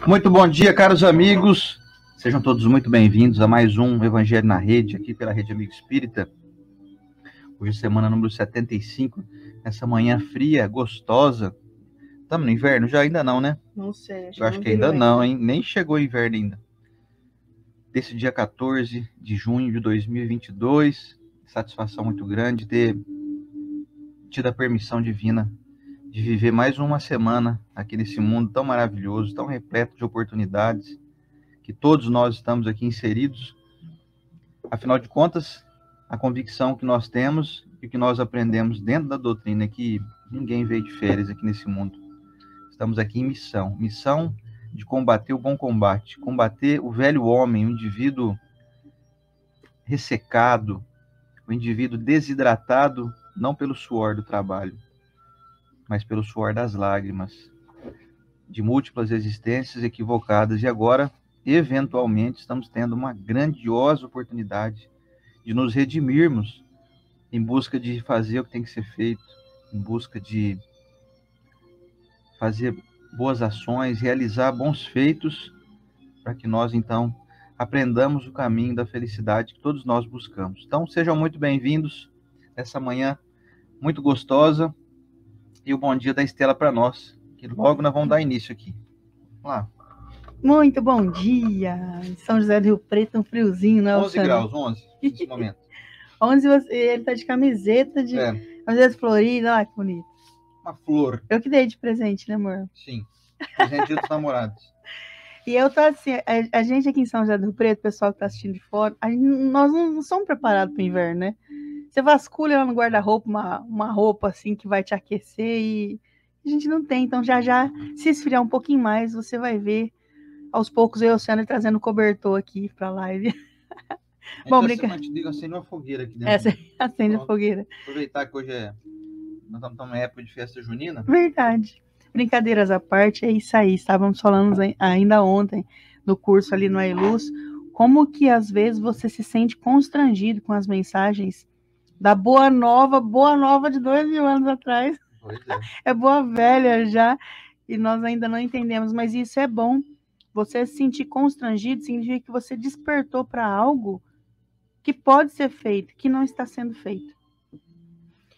Muito bom dia, caros amigos. Sejam todos muito bem-vindos a mais um Evangelho na Rede, aqui pela Rede Amigo Espírita. Hoje é semana número 75, essa manhã fria, gostosa. Estamos no inverno? Já ainda não, né? Não sei. Eu acho que ainda não, hein? Nem chegou o inverno ainda. Desse dia 14 de junho de 2022, satisfação muito grande ter tido a permissão divina de viver mais uma semana aqui nesse mundo tão maravilhoso, tão repleto de oportunidades, que todos nós estamos aqui inseridos. Afinal de contas, a convicção que nós temos e que nós aprendemos dentro da doutrina é que ninguém veio de férias aqui nesse mundo. Estamos aqui em missão de combater o bom combate, combater o velho homem, o indivíduo ressecado, o indivíduo desidratado, não pelo suor do trabalho, mas pelo suor das lágrimas, de múltiplas existências equivocadas. E agora, eventualmente, estamos tendo uma grandiosa oportunidade de nos redimirmos em busca de fazer o que tem que ser feito, em busca de fazer boas ações, realizar bons feitos, para que nós, então, aprendamos o caminho da felicidade que todos nós buscamos. Então, sejam muito bem-vindos essa manhã muito gostosa, e o bom dia da Estela para nós, que logo nós vamos dar início aqui. Vamos lá. Muito bom dia! Em São José do Rio Preto, um friozinho, né? 11 graus, 11, nesse momento. 11, ele tá de camiseta camiseta florida, olha que bonito. Uma flor. Eu que dei de presente, né, amor? Sim, presente dos namorados. E eu tô assim, a gente aqui em São José do Rio Preto, o pessoal que tá assistindo de fora, nós não somos preparados para o inverno, né? Você vasculha lá no guarda-roupa uma roupa assim que vai te aquecer e a gente não tem. Então já se esfriar um pouquinho mais, você vai ver aos poucos eu e o Luciano trazendo cobertor aqui pra live. Bom, acende uma fogueira aqui dentro. Acende a fogueira. Aproveitar que hoje nós estamos numa época de festa junina. Verdade. Brincadeiras à parte, é isso aí. Estávamos falando ainda ontem no curso ali no AILUS, como que às vezes você se sente constrangido com as mensagens da Boa Nova de 2000 anos atrás. Pois é. É boa velha já, e nós ainda não entendemos, mas isso é bom. Você se sentir constrangido significa que você despertou para algo que pode ser feito, que não está sendo feito.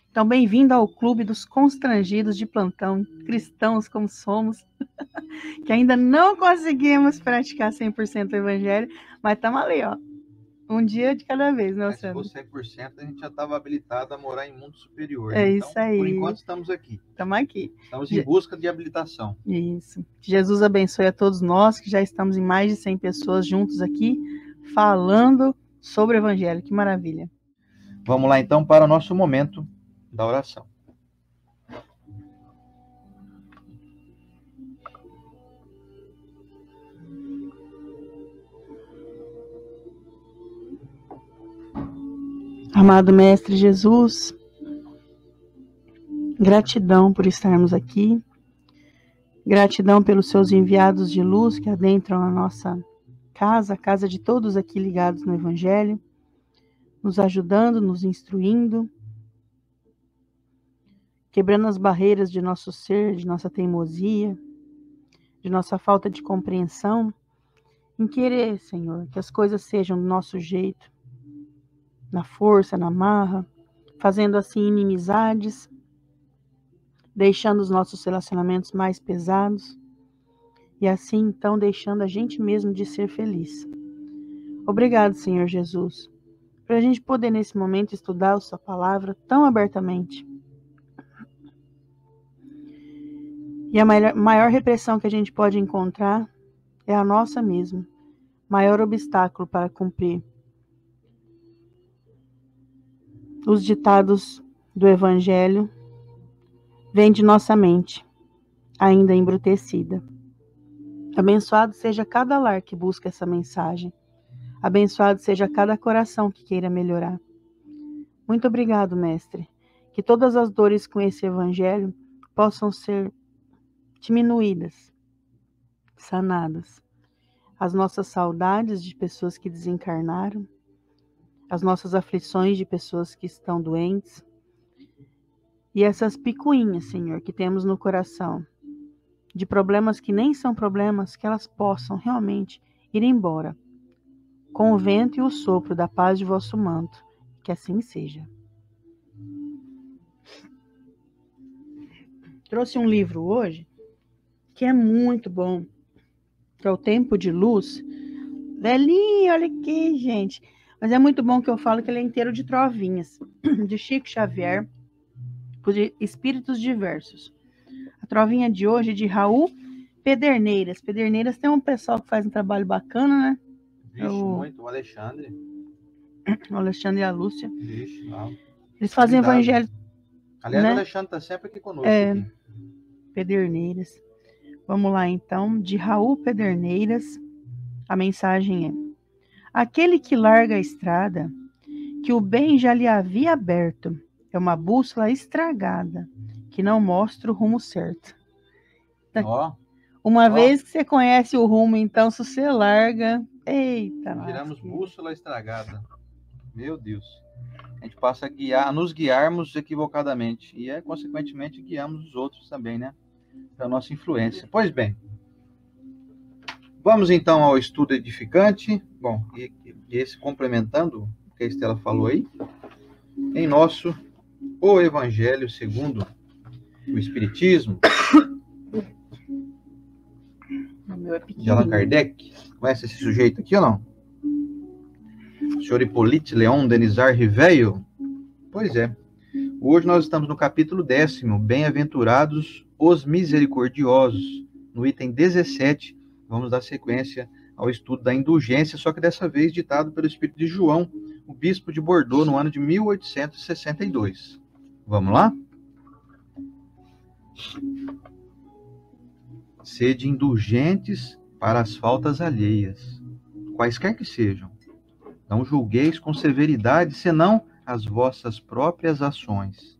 Então, bem-vindo ao clube dos constrangidos de plantão, cristãos como somos, que ainda não conseguimos praticar 100% o evangelho, mas estamos ali, ó. Um dia de cada vez, né, Luciano? Se fosse 100%, a gente já estava habilitado a morar em mundo superior. É né? isso então, aí. Por enquanto, estamos aqui. Estamos aqui. Estamos em busca de habilitação. Isso. Que Jesus abençoe a todos nós, que já estamos em mais de 100 pessoas juntos aqui, falando sobre o Evangelho. Que maravilha. Vamos lá, então, para o nosso momento da oração. Amado Mestre Jesus, gratidão por estarmos aqui, gratidão pelos seus enviados de luz que adentram a nossa casa, a casa de todos aqui ligados no Evangelho, nos ajudando, nos instruindo, quebrando as barreiras de nosso ser, de nossa teimosia, de nossa falta de compreensão, em querer, Senhor, que as coisas sejam do nosso jeito, na força, na marra, fazendo assim inimizades, deixando os nossos relacionamentos mais pesados e assim então deixando a gente mesmo de ser feliz. Obrigado, Senhor Jesus, para a gente poder nesse momento estudar a sua palavra tão abertamente. E a maior repressão que a gente pode encontrar é a nossa mesma, maior obstáculo para cumprir os ditados do Evangelho vem de nossa mente, ainda embrutecida. Abençoado seja cada lar que busca essa mensagem. Abençoado seja cada coração que queira melhorar. Muito obrigado, Mestre. Que todas as dores com esse Evangelho possam ser diminuídas, sanadas. As nossas saudades de pessoas que desencarnaram, as nossas aflições de pessoas que estão doentes, e essas picuinhas, Senhor, que temos no coração, de problemas que nem são problemas, que elas possam realmente ir embora, com o vento e o sopro da paz de vosso manto, que assim seja. Trouxe um livro hoje, que é muito bom, que é O Tempo de Luz. Velhinho, olha aqui, gente. Mas é muito bom que eu falo que ele é inteiro de trovinhas, de Chico Xavier, por espíritos diversos. A trovinha de hoje é de Raul Pederneiras. Pederneiras tem um pessoal que faz um trabalho bacana, né? Vixe, muito. O Alexandre. O Alexandre e a Lúcia. Vixe, não. Eles fazem evangelho. Aliás, né? O Alexandre está sempre aqui conosco. Aqui. Pederneiras. Vamos lá, então. De Raul Pederneiras, a mensagem é: aquele que larga a estrada, que o bem já lhe havia aberto, é uma bússola estragada, que não mostra o rumo certo. Uma vez que você conhece o rumo, então, se você larga... Eita, viramos bússola estragada. Meu Deus. A gente passa a nos guiarmos equivocadamente. E, consequentemente, guiamos os outros também, né? Da nossa influência. Pois bem. Vamos, então, ao estudo edificante. Bom, e esse complementando o que a Estela falou aí. Em nosso O Evangelho segundo o Espiritismo. De Allan Kardec. Conhece esse sujeito aqui ou não? O senhor Hippolyte Léon Denisard Riveio? Pois é. Hoje nós estamos no capítulo 10º, Bem-aventurados os misericordiosos. No item 17, vamos dar sequência ao estudo da indulgência, só que dessa vez ditado pelo Espírito de João, o bispo de Bordeaux, no ano de 1862. Vamos lá? Sede indulgentes para as faltas alheias, quaisquer que sejam. Não julgueis com severidade, senão as vossas próprias ações.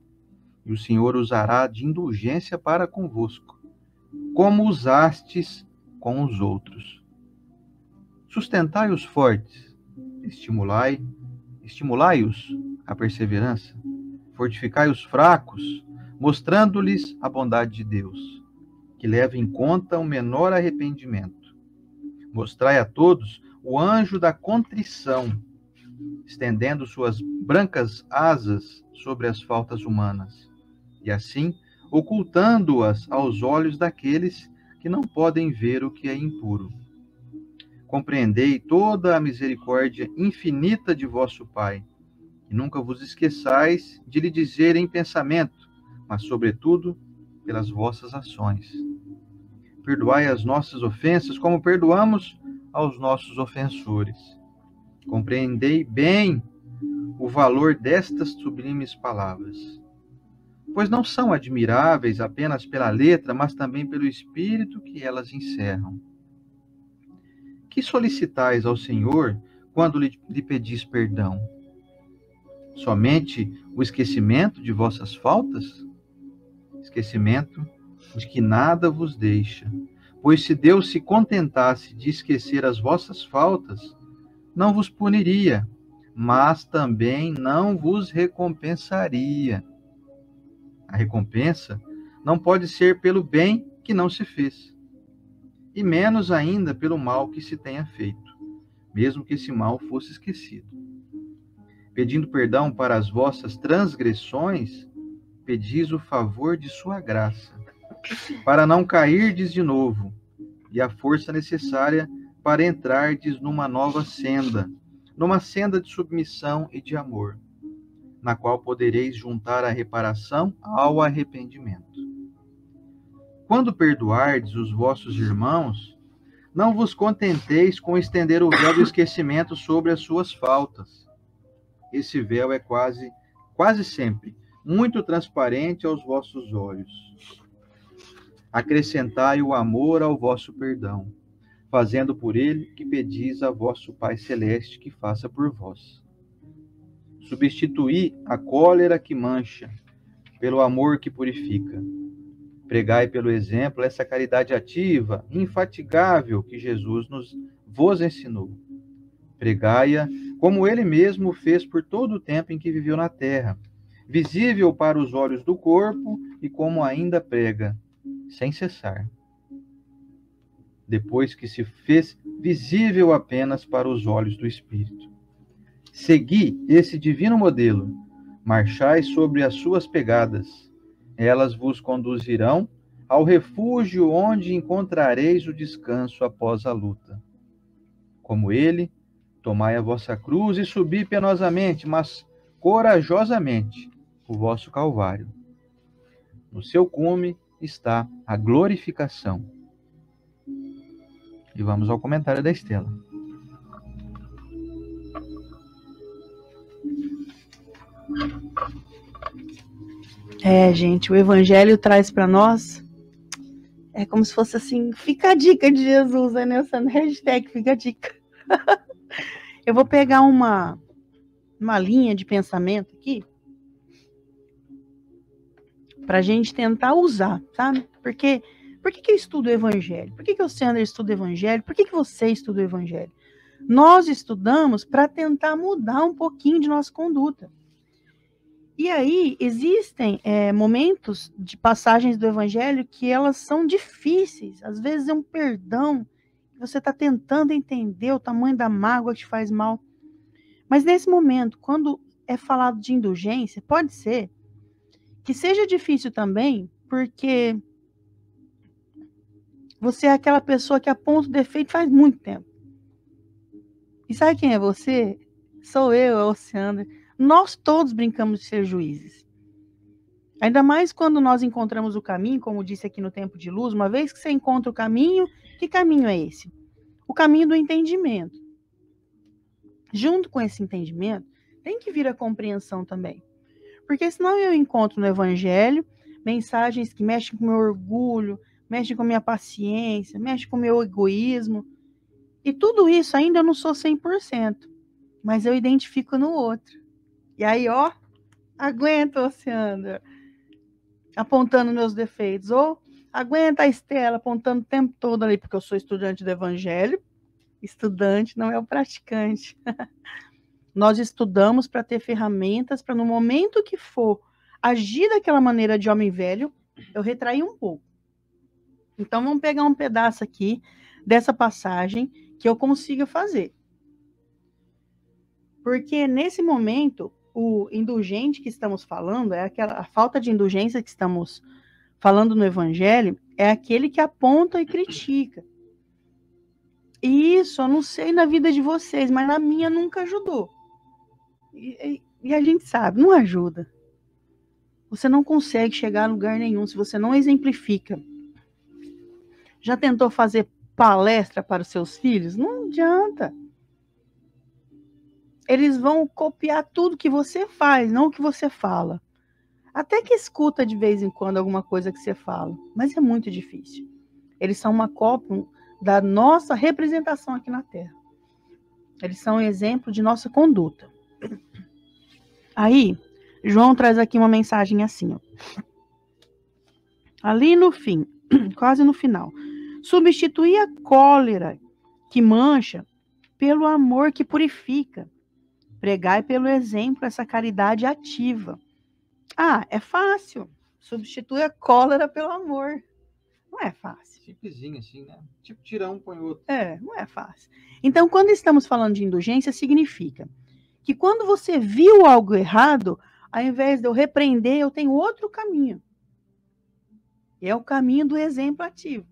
E o Senhor usará de indulgência para convosco, como usastes com os outros. Sustentai os fortes, estimulai-os à perseverança, fortificai os fracos, mostrando-lhes a bondade de Deus, que leva em conta o menor arrependimento. Mostrai a todos o anjo da contrição, estendendo suas brancas asas sobre as faltas humanas, e assim ocultando-as aos olhos daqueles que não podem ver o que é impuro. Compreendei toda a misericórdia infinita de vosso Pai, e nunca vos esqueçais de lhe dizer em pensamento, mas sobretudo pelas vossas ações. Perdoai as nossas ofensas, como perdoamos aos nossos ofensores. Compreendei bem o valor destas sublimes palavras, pois não são admiráveis apenas pela letra, mas também pelo espírito que elas encerram. Que solicitais ao Senhor quando lhe pedis perdão? Somente o esquecimento de vossas faltas? Esquecimento de que nada vos deixa. Pois se Deus se contentasse de esquecer as vossas faltas, não vos puniria, mas também não vos recompensaria. A recompensa não pode ser pelo bem que não se fez, e menos ainda pelo mal que se tenha feito, mesmo que esse mal fosse esquecido. Pedindo perdão para as vossas transgressões, pedis o favor de sua graça, para não cairdes de novo, e a força necessária para entrardes numa nova senda, numa senda de submissão e de amor, na qual podereis juntar a reparação ao arrependimento. Quando perdoardes os vossos irmãos, não vos contenteis com estender o véu do esquecimento sobre as suas faltas. Esse véu é quase sempre muito transparente aos vossos olhos. Acrescentai o amor ao vosso perdão, fazendo por ele que pedis a vosso Pai Celeste que faça por vós. Substituí a cólera que mancha pelo amor que purifica. Pregai pelo exemplo essa caridade ativa, infatigável que Jesus vos ensinou. Pregai-a como ele mesmo fez por todo o tempo em que viveu na terra, visível para os olhos do corpo e como ainda prega, sem cessar, depois que se fez visível apenas para os olhos do Espírito. Segui esse divino modelo, marchai sobre as suas pegadas, elas vos conduzirão ao refúgio onde encontrareis o descanso após a luta. Como ele, tomai a vossa cruz e subi penosamente, mas corajosamente, o vosso Calvário. No seu cume está a glorificação. E vamos ao comentário da Estela. Gente, o Evangelho traz para nós, é como se fosse assim, fica a dica de Jesus, né? Nessa hashtag, fica a dica. Eu vou pegar uma linha de pensamento aqui, para a gente tentar usar, sabe? Porque por que eu estudo o Evangelho? Por que o Sandra estuda o Evangelho? Por que você estuda o Evangelho? Nós estudamos para tentar mudar um pouquinho de nossa conduta. E aí, existem momentos de passagens do Evangelho que elas são difíceis. Às vezes é um perdão, você está tentando entender o tamanho da mágoa que te faz mal. Mas nesse momento, quando é falado de indulgência, pode ser que seja difícil também, porque você é aquela pessoa que aponta o defeito faz muito tempo. E sabe quem é você? Sou eu, é o Oceano. Nós todos brincamos de ser juízes. Ainda mais quando nós encontramos o caminho, como disse aqui no Tempo de Luz, uma vez que você encontra o caminho, que caminho é esse? O caminho do entendimento. Junto com esse entendimento, tem que vir a compreensão também. Porque senão eu encontro no Evangelho mensagens que mexem com o meu orgulho, mexem com a minha paciência, mexem com o meu egoísmo. E tudo isso ainda eu não sou 100%, mas eu identifico no outro. E aí, ó, aguenta, Oceano, apontando meus defeitos. Ou aguenta a Estela apontando o tempo todo ali, porque eu sou estudante do Evangelho. Estudante não é o praticante. Nós estudamos para ter ferramentas para no momento que for agir daquela maneira de homem velho, eu retrair um pouco. Então vamos pegar um pedaço aqui dessa passagem que eu consiga fazer. Porque nesse momento, o indulgente que estamos falando, a falta de indulgência que estamos falando no Evangelho, é aquele que aponta e critica. E isso, eu não sei na vida de vocês, mas na minha nunca ajudou. E a gente sabe, não ajuda. Você não consegue chegar a lugar nenhum se você não exemplifica. Já tentou fazer palestra para os seus filhos? Não adianta. Eles vão copiar tudo que você faz, não o que você fala. Até que escuta de vez em quando alguma coisa que você fala, mas é muito difícil. Eles são uma cópia da nossa representação aqui na Terra. Eles são um exemplo de nossa conduta. Aí, João traz aqui uma mensagem assim, ó. Ali no fim, quase no final. Substituir a cólera que mancha pelo amor que purifica. Pregai pelo exemplo essa caridade ativa. Ah, é fácil. Substitui a cólera pelo amor. Não é fácil. Simplesinho assim, né? Tipo, tira um, põe o outro. Não é fácil. Então, quando estamos falando de indulgência, significa que quando você viu algo errado, ao invés de eu repreender, eu tenho outro caminho. É o caminho do exemplo ativo.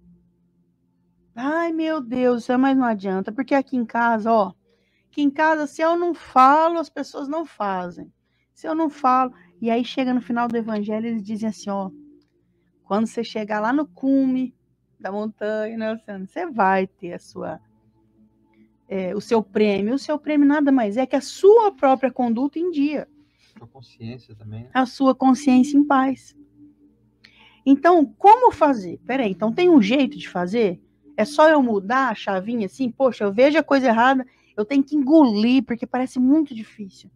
Ai, meu Deus, mas não adianta, porque aqui em casa, ó, aqui em casa, se eu não falo, as pessoas não fazem. Se eu não falo, e aí chega no final do Evangelho, eles dizem assim, ó, quando você chegar lá no cume da montanha, né, Luciano, você vai ter o seu prêmio. O seu prêmio nada mais é que a sua própria conduta em dia. A consciência também. A sua consciência em paz. Então, como fazer? Peraí, então tem um jeito de fazer? É só eu mudar a chavinha assim? Poxa, eu vejo a coisa errada, eu tenho que engolir, porque parece muito difícil.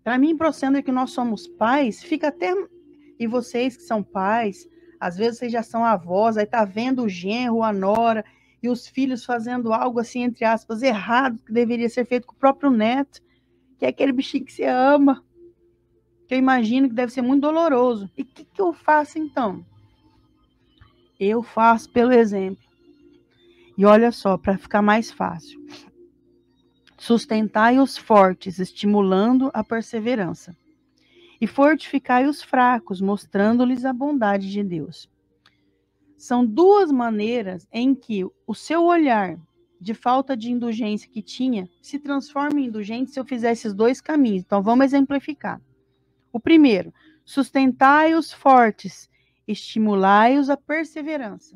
Para mim, pro Sandra, que nós somos pais, fica até... E vocês que são pais, às vezes vocês já são avós, aí tá vendo o genro, a nora, e os filhos fazendo algo assim, entre aspas, errado, que deveria ser feito com o próprio neto, que é aquele bichinho que você ama, que eu imagino que deve ser muito doloroso. E o que eu faço então? Eu faço pelo exemplo. E olha só, para ficar mais fácil. Sustentai os fortes, estimulando a perseverança. E fortificai os fracos, mostrando-lhes a bondade de Deus. São duas maneiras em que o seu olhar de falta de indulgência que tinha se transforma em indulgente se eu fizer esses dois caminhos. Então, vamos exemplificar. O primeiro, sustentai os fortes, estimulai-os à perseverança.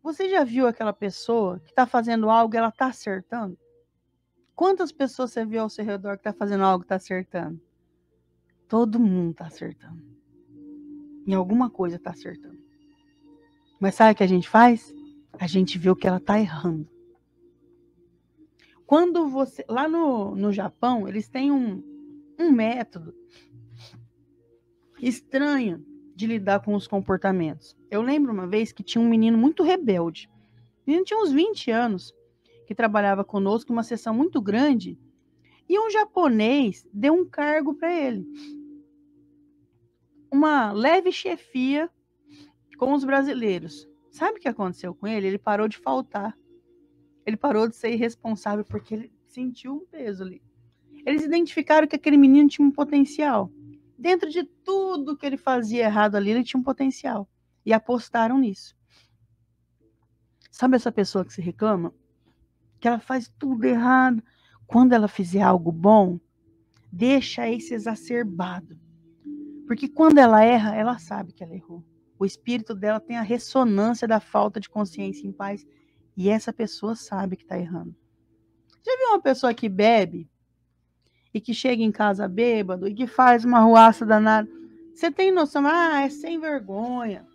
Você já viu aquela pessoa que está fazendo algo e ela está acertando? Quantas pessoas você viu ao seu redor que está fazendo algo e está acertando? Todo mundo está acertando. Em alguma coisa está acertando. Mas sabe o que a gente faz? A gente vê o que ela está errando. Quando você... Lá no Japão, eles têm um método estranho de lidar com os comportamentos. Eu lembro uma vez que tinha um menino muito rebelde. O menino tinha uns 20 anos, que trabalhava conosco em uma sessão muito grande, e um japonês deu um cargo para ele. Uma leve chefia com os brasileiros. Sabe o que aconteceu com ele? Ele parou de faltar. Ele parou de ser irresponsável porque ele sentiu um peso ali. Eles identificaram que aquele menino tinha um potencial. Dentro de tudo que ele fazia errado ali, ele tinha um potencial. E apostaram nisso. Sabe essa pessoa que se reclama? Que ela faz tudo errado. Quando ela fizer algo bom, deixa esse exacerbado. Porque quando ela erra, ela sabe que ela errou. O espírito dela tem a ressonância da falta de consciência em paz. E essa pessoa sabe que está errando. Já viu uma pessoa que bebe e que chega em casa bêbado e que faz uma ruaça danada? Você tem noção? Ah, é sem vergonha.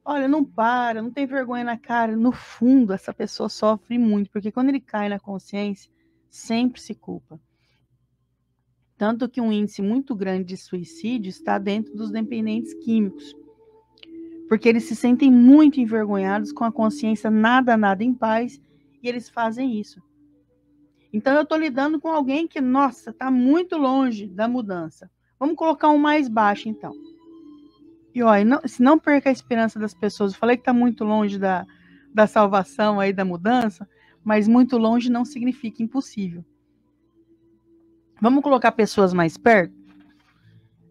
Olha, não para, não tem vergonha na cara. No fundo, essa pessoa sofre muito, porque quando ele cai na consciência, sempre se culpa. Tanto que um índice muito grande de suicídio está dentro dos dependentes químicos. Porque eles se sentem muito envergonhados com a consciência nada em paz e eles fazem isso. Então eu estou lidando com alguém que, nossa, está muito longe da mudança. Vamos colocar um mais baixo, então. E olha, se não perca a esperança das pessoas. Eu falei que está muito longe da salvação aí, da mudança, mas muito longe não significa impossível. Vamos colocar pessoas mais perto?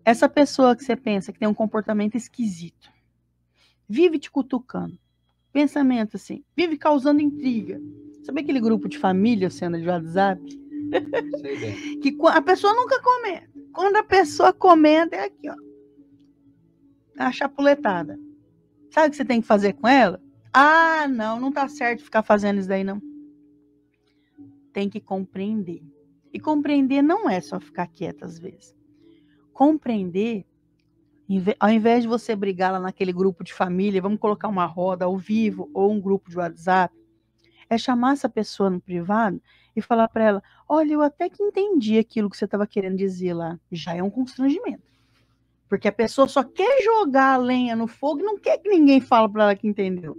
Essa pessoa que você pensa que tem um comportamento esquisito, vive te cutucando, pensamento assim, vive causando intriga. Sabe aquele grupo de família, cena de WhatsApp? Sei bem. Que a pessoa nunca comenta. Quando a pessoa comenta, é aqui, ó. A chapuletada. Sabe o que você tem que fazer com ela? Ah, não tá certo ficar fazendo isso daí, não. Tem que compreender. E compreender não é só ficar quieta às vezes. Compreender, ao invés de você brigar lá naquele grupo de família, vamos colocar uma roda ao vivo ou um grupo de WhatsApp, é chamar essa pessoa no privado e falar para ela, olha, eu até que entendi aquilo que você estava querendo dizer lá. Já é um constrangimento. Porque a pessoa só quer jogar a lenha no fogo e não quer que ninguém fale para ela que entendeu.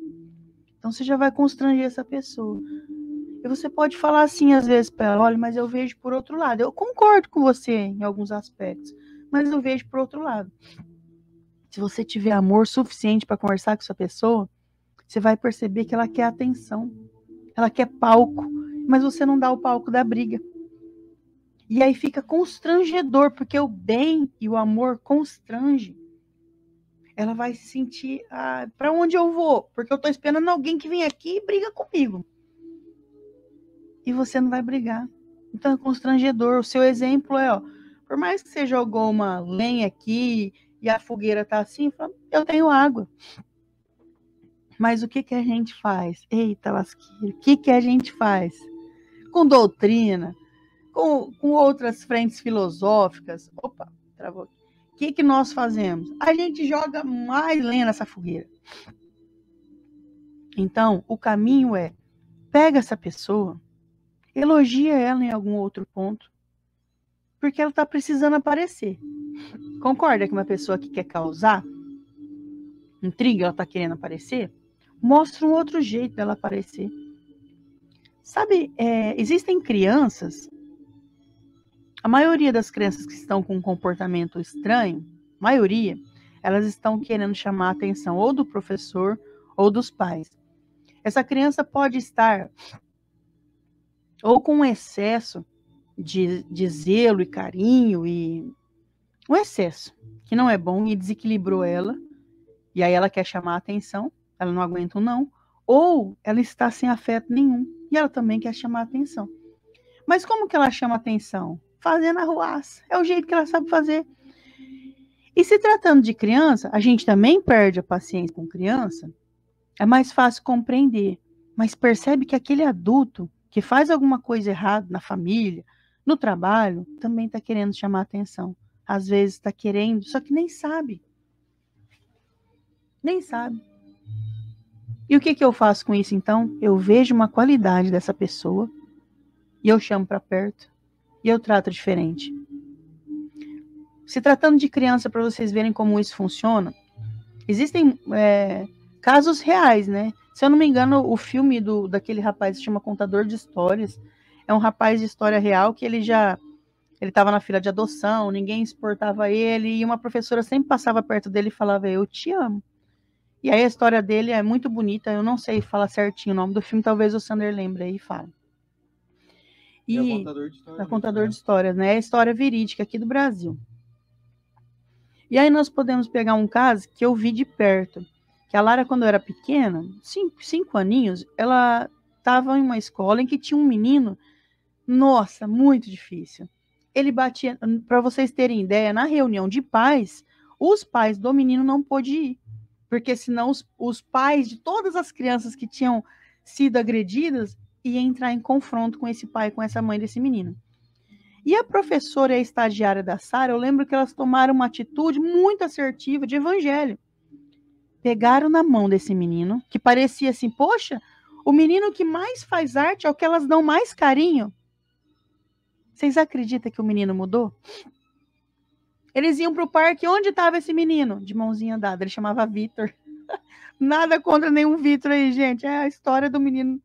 Então você já vai constranger essa pessoa. E você pode falar assim às vezes para ela, olha, mas eu vejo por outro lado. Eu concordo com você em alguns aspectos, mas eu vejo por outro lado. Se você tiver amor suficiente para conversar com essa pessoa, você vai perceber que ela quer atenção. Ela quer palco, mas você não dá o palco da briga. E aí fica constrangedor, porque o bem e o amor constrange. Ela vai se sentir, para onde eu vou? Porque eu estou esperando alguém que vem aqui e briga comigo. E você não vai brigar. Então é constrangedor. O seu exemplo é, ó, por mais que você jogou uma lenha aqui e a fogueira tá assim, eu tenho água. Mas o que a gente faz? Eita lasqueira, o que a gente faz? Com doutrina, com outras frentes filosóficas. Opa, travou. O que nós fazemos? A gente joga mais lenha nessa fogueira. Então, o caminho é, pega essa pessoa, elogia ela em algum outro ponto, porque ela está precisando aparecer. Concorda que uma pessoa que quer causar intriga, ela está querendo aparecer? Mostra um outro jeito dela aparecer. Sabe, existem crianças, a maioria das crianças que estão com um comportamento estranho, elas estão querendo chamar a atenção ou do professor ou dos pais. Essa criança pode estar ou com um excesso de zelo e carinho, e um excesso que não é bom e desequilibrou ela, e aí ela quer chamar a atenção, ela não aguenta um não, ou ela está sem afeto nenhum, e ela também quer chamar a atenção. Mas como que ela chama a atenção? Fazendo arruaça, é o jeito que ela sabe fazer. E se tratando de criança, a gente também perde a paciência com criança, é mais fácil compreender, mas percebe que aquele adulto que faz alguma coisa errada na família, no trabalho, também está querendo chamar a atenção. Às vezes está querendo, só que nem sabe. Nem sabe. E o que eu faço com isso, então? Eu vejo uma qualidade dessa pessoa e eu chamo para perto e eu trato diferente. Se tratando de criança, para vocês verem como isso funciona, existem casos reais, né? Se eu não me engano, o filme daquele rapaz se chama Contador de Histórias. É um rapaz de história real que ele estava na fila de adoção, ninguém exportava ele, e uma professora sempre passava perto dele e falava, eu te amo. E aí a história dele é muito bonita, eu não sei falar certinho o nome do filme, talvez o Sander lembre aí e fale. E é o Contador de Histórias. É o Contador de Histórias, né? É a história verídica aqui do Brasil. E aí nós podemos pegar um caso que eu vi de perto, que a Lara, quando eu era pequena, 5 aninhos, ela estava em uma escola em que tinha um menino, nossa, muito difícil. Ele batia, para vocês terem ideia, na reunião de pais, os pais do menino não podiam ir, porque senão os pais de todas as crianças que tinham sido agredidas iam entrar em confronto com esse pai, com essa mãe desse menino. E a professora e a estagiária da Sara, eu lembro que elas tomaram uma atitude muito assertiva de evangelho. Pegaram na mão desse menino, que parecia assim, poxa, o menino que mais faz arte é o que elas dão mais carinho. Vocês acreditam que o menino mudou? Eles iam para o parque, onde estava esse menino? De mãozinha dada, ele chamava Vitor. Nada contra nenhum Vitor aí, gente. É a história do menino,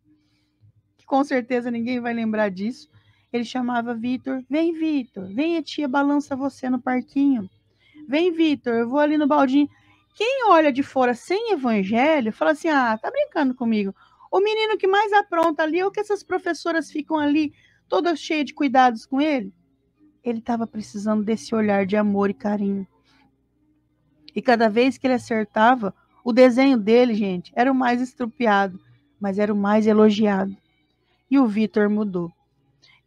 que com certeza ninguém vai lembrar disso. Ele chamava Vitor. Vem, Vitor. Vem, a tia balança você no parquinho. Vem, Vitor, eu vou ali no baldinho. Quem olha de fora sem evangelho, fala assim, ah, tá brincando comigo. O menino que mais apronta ali é o que essas professoras ficam ali, todas cheias de cuidados com ele. Ele estava precisando desse olhar de amor e carinho. E cada vez que ele acertava, o desenho dele, gente, era o mais estrupiado, mas era o mais elogiado. E o Vitor mudou.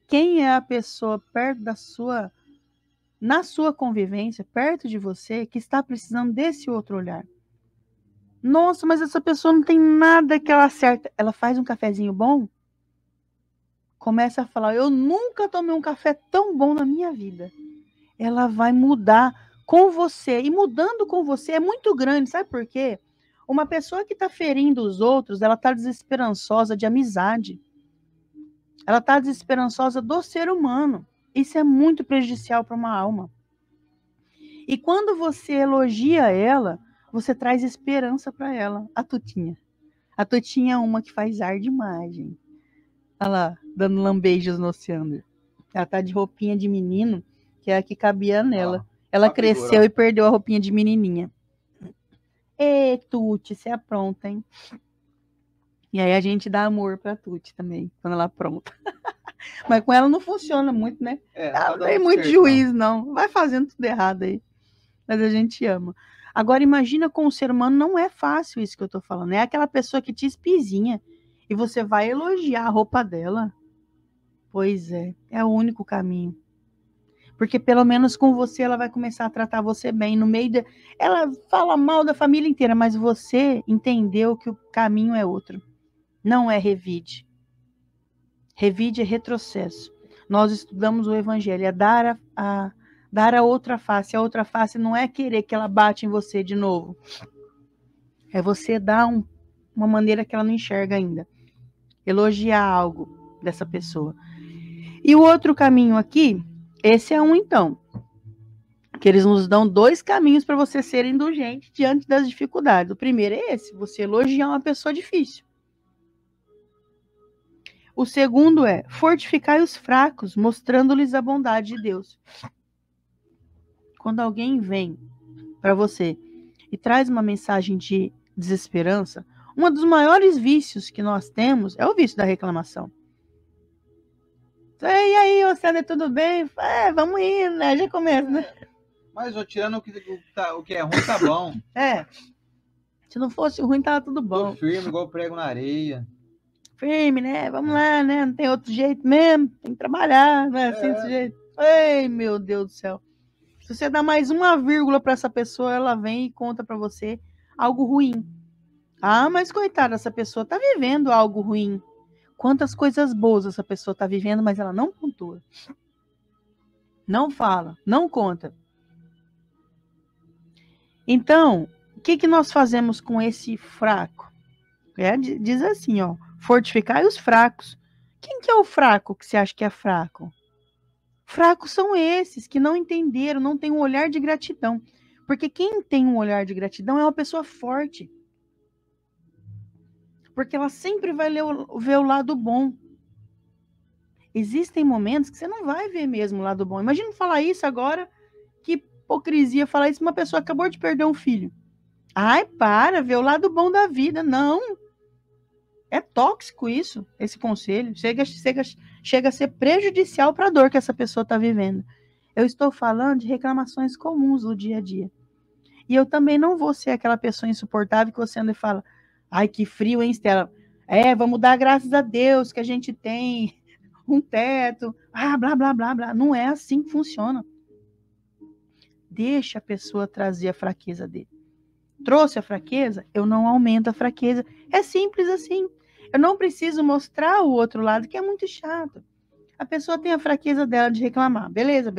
Quem é a pessoa perto na sua convivência, perto de você, que está precisando desse outro olhar? Nossa, mas essa pessoa não tem nada que ela acerta. Ela faz um cafezinho bom? Começa a falar, eu nunca tomei um café tão bom na minha vida. Ela vai mudar com você. E mudando com você é muito grande, sabe por quê? Uma pessoa que está ferindo os outros, ela está desesperançosa de amizade. Ela está desesperançosa do ser humano. Isso é muito prejudicial para uma alma. E quando você elogia ela, você traz esperança para ela. A Tutinha. A Tutinha é uma que faz ar demais, gente. Olha lá, dando lambeijos no Oceander. Ela tá de roupinha de menino, que é a que cabia nela. Ela cresceu e perdeu a roupinha de menininha. Ê, Tuti, você apronta, hein? E aí a gente dá amor pra Tuti também, quando ela apronta. Mas com ela não funciona muito, né? Ela não tem muito juízo, não. Vai fazendo tudo errado aí. Mas a gente ama. Agora, imagina com o ser humano, não é fácil isso que eu tô falando. É aquela pessoa que te espizinha e você vai elogiar a roupa dela. Pois é o único caminho. Porque pelo menos com você ela vai começar a tratar você bem. No meio ela fala mal da família inteira, mas você entendeu que o caminho é outro. Não é revide. Revide é retrocesso. Nós estudamos o evangelho, é dar a outra face. A outra face não é querer que ela bate em você de novo. É você dar uma maneira que ela não enxerga ainda. Elogiar algo dessa pessoa. E o outro caminho aqui, esse é um então, que eles nos dão 2 caminhos para você ser indulgente diante das dificuldades. O primeiro é esse, você elogiar uma pessoa difícil. O segundo é fortificar os fracos, mostrando-lhes a bondade de Deus. Quando alguém vem para você e traz uma mensagem de desesperança, Um dos maiores vícios que nós temos é o vício da reclamação. E aí, Luciana, tudo bem? Vamos indo, né? Já começa, né? Mas tirando o que é ruim, tá bom. Se não fosse ruim, tava tudo bom. Tô firme, igual prego na areia. Firme, né? Vamos lá, né? Não tem outro jeito mesmo. Tem que trabalhar, não é assim desse jeito. Ei, meu Deus do céu. Se você dá mais uma vírgula para essa pessoa, ela vem e conta para você algo ruim. Ah, mas coitada, essa pessoa tá vivendo algo ruim. Quantas coisas boas essa pessoa tá vivendo, mas ela não pontua. Não fala, não conta. Então, o que nós fazemos com esse fraco? Diz assim, ó, fortificai os fracos. Quem que é o fraco que você acha que é fraco? Fracos são esses que não entenderam, não têm um olhar de gratidão. Porque quem tem um olhar de gratidão é uma pessoa forte. Porque ela sempre vai ver o lado bom. Existem momentos que você não vai ver mesmo o lado bom. Imagina falar isso agora, que hipocrisia falar isso, uma pessoa acabou de perder um filho. Ai, para, ver o lado bom da vida. Não. É tóxico isso, esse conselho. Chega a ser prejudicial para a dor que essa pessoa está vivendo. Eu estou falando de reclamações comuns do dia a dia. E eu também não vou ser aquela pessoa insuportável que você anda e fala, ai, que frio, hein, Estela? Vamos dar graças a Deus que a gente tem um teto, blá, blá, blá, blá. Não é assim que funciona. Deixa a pessoa trazer a fraqueza dele. Trouxe a fraqueza, eu não aumento a fraqueza. É simples assim. Eu não preciso mostrar o outro lado, que é muito chato. A pessoa tem a fraqueza dela de reclamar. Beleza.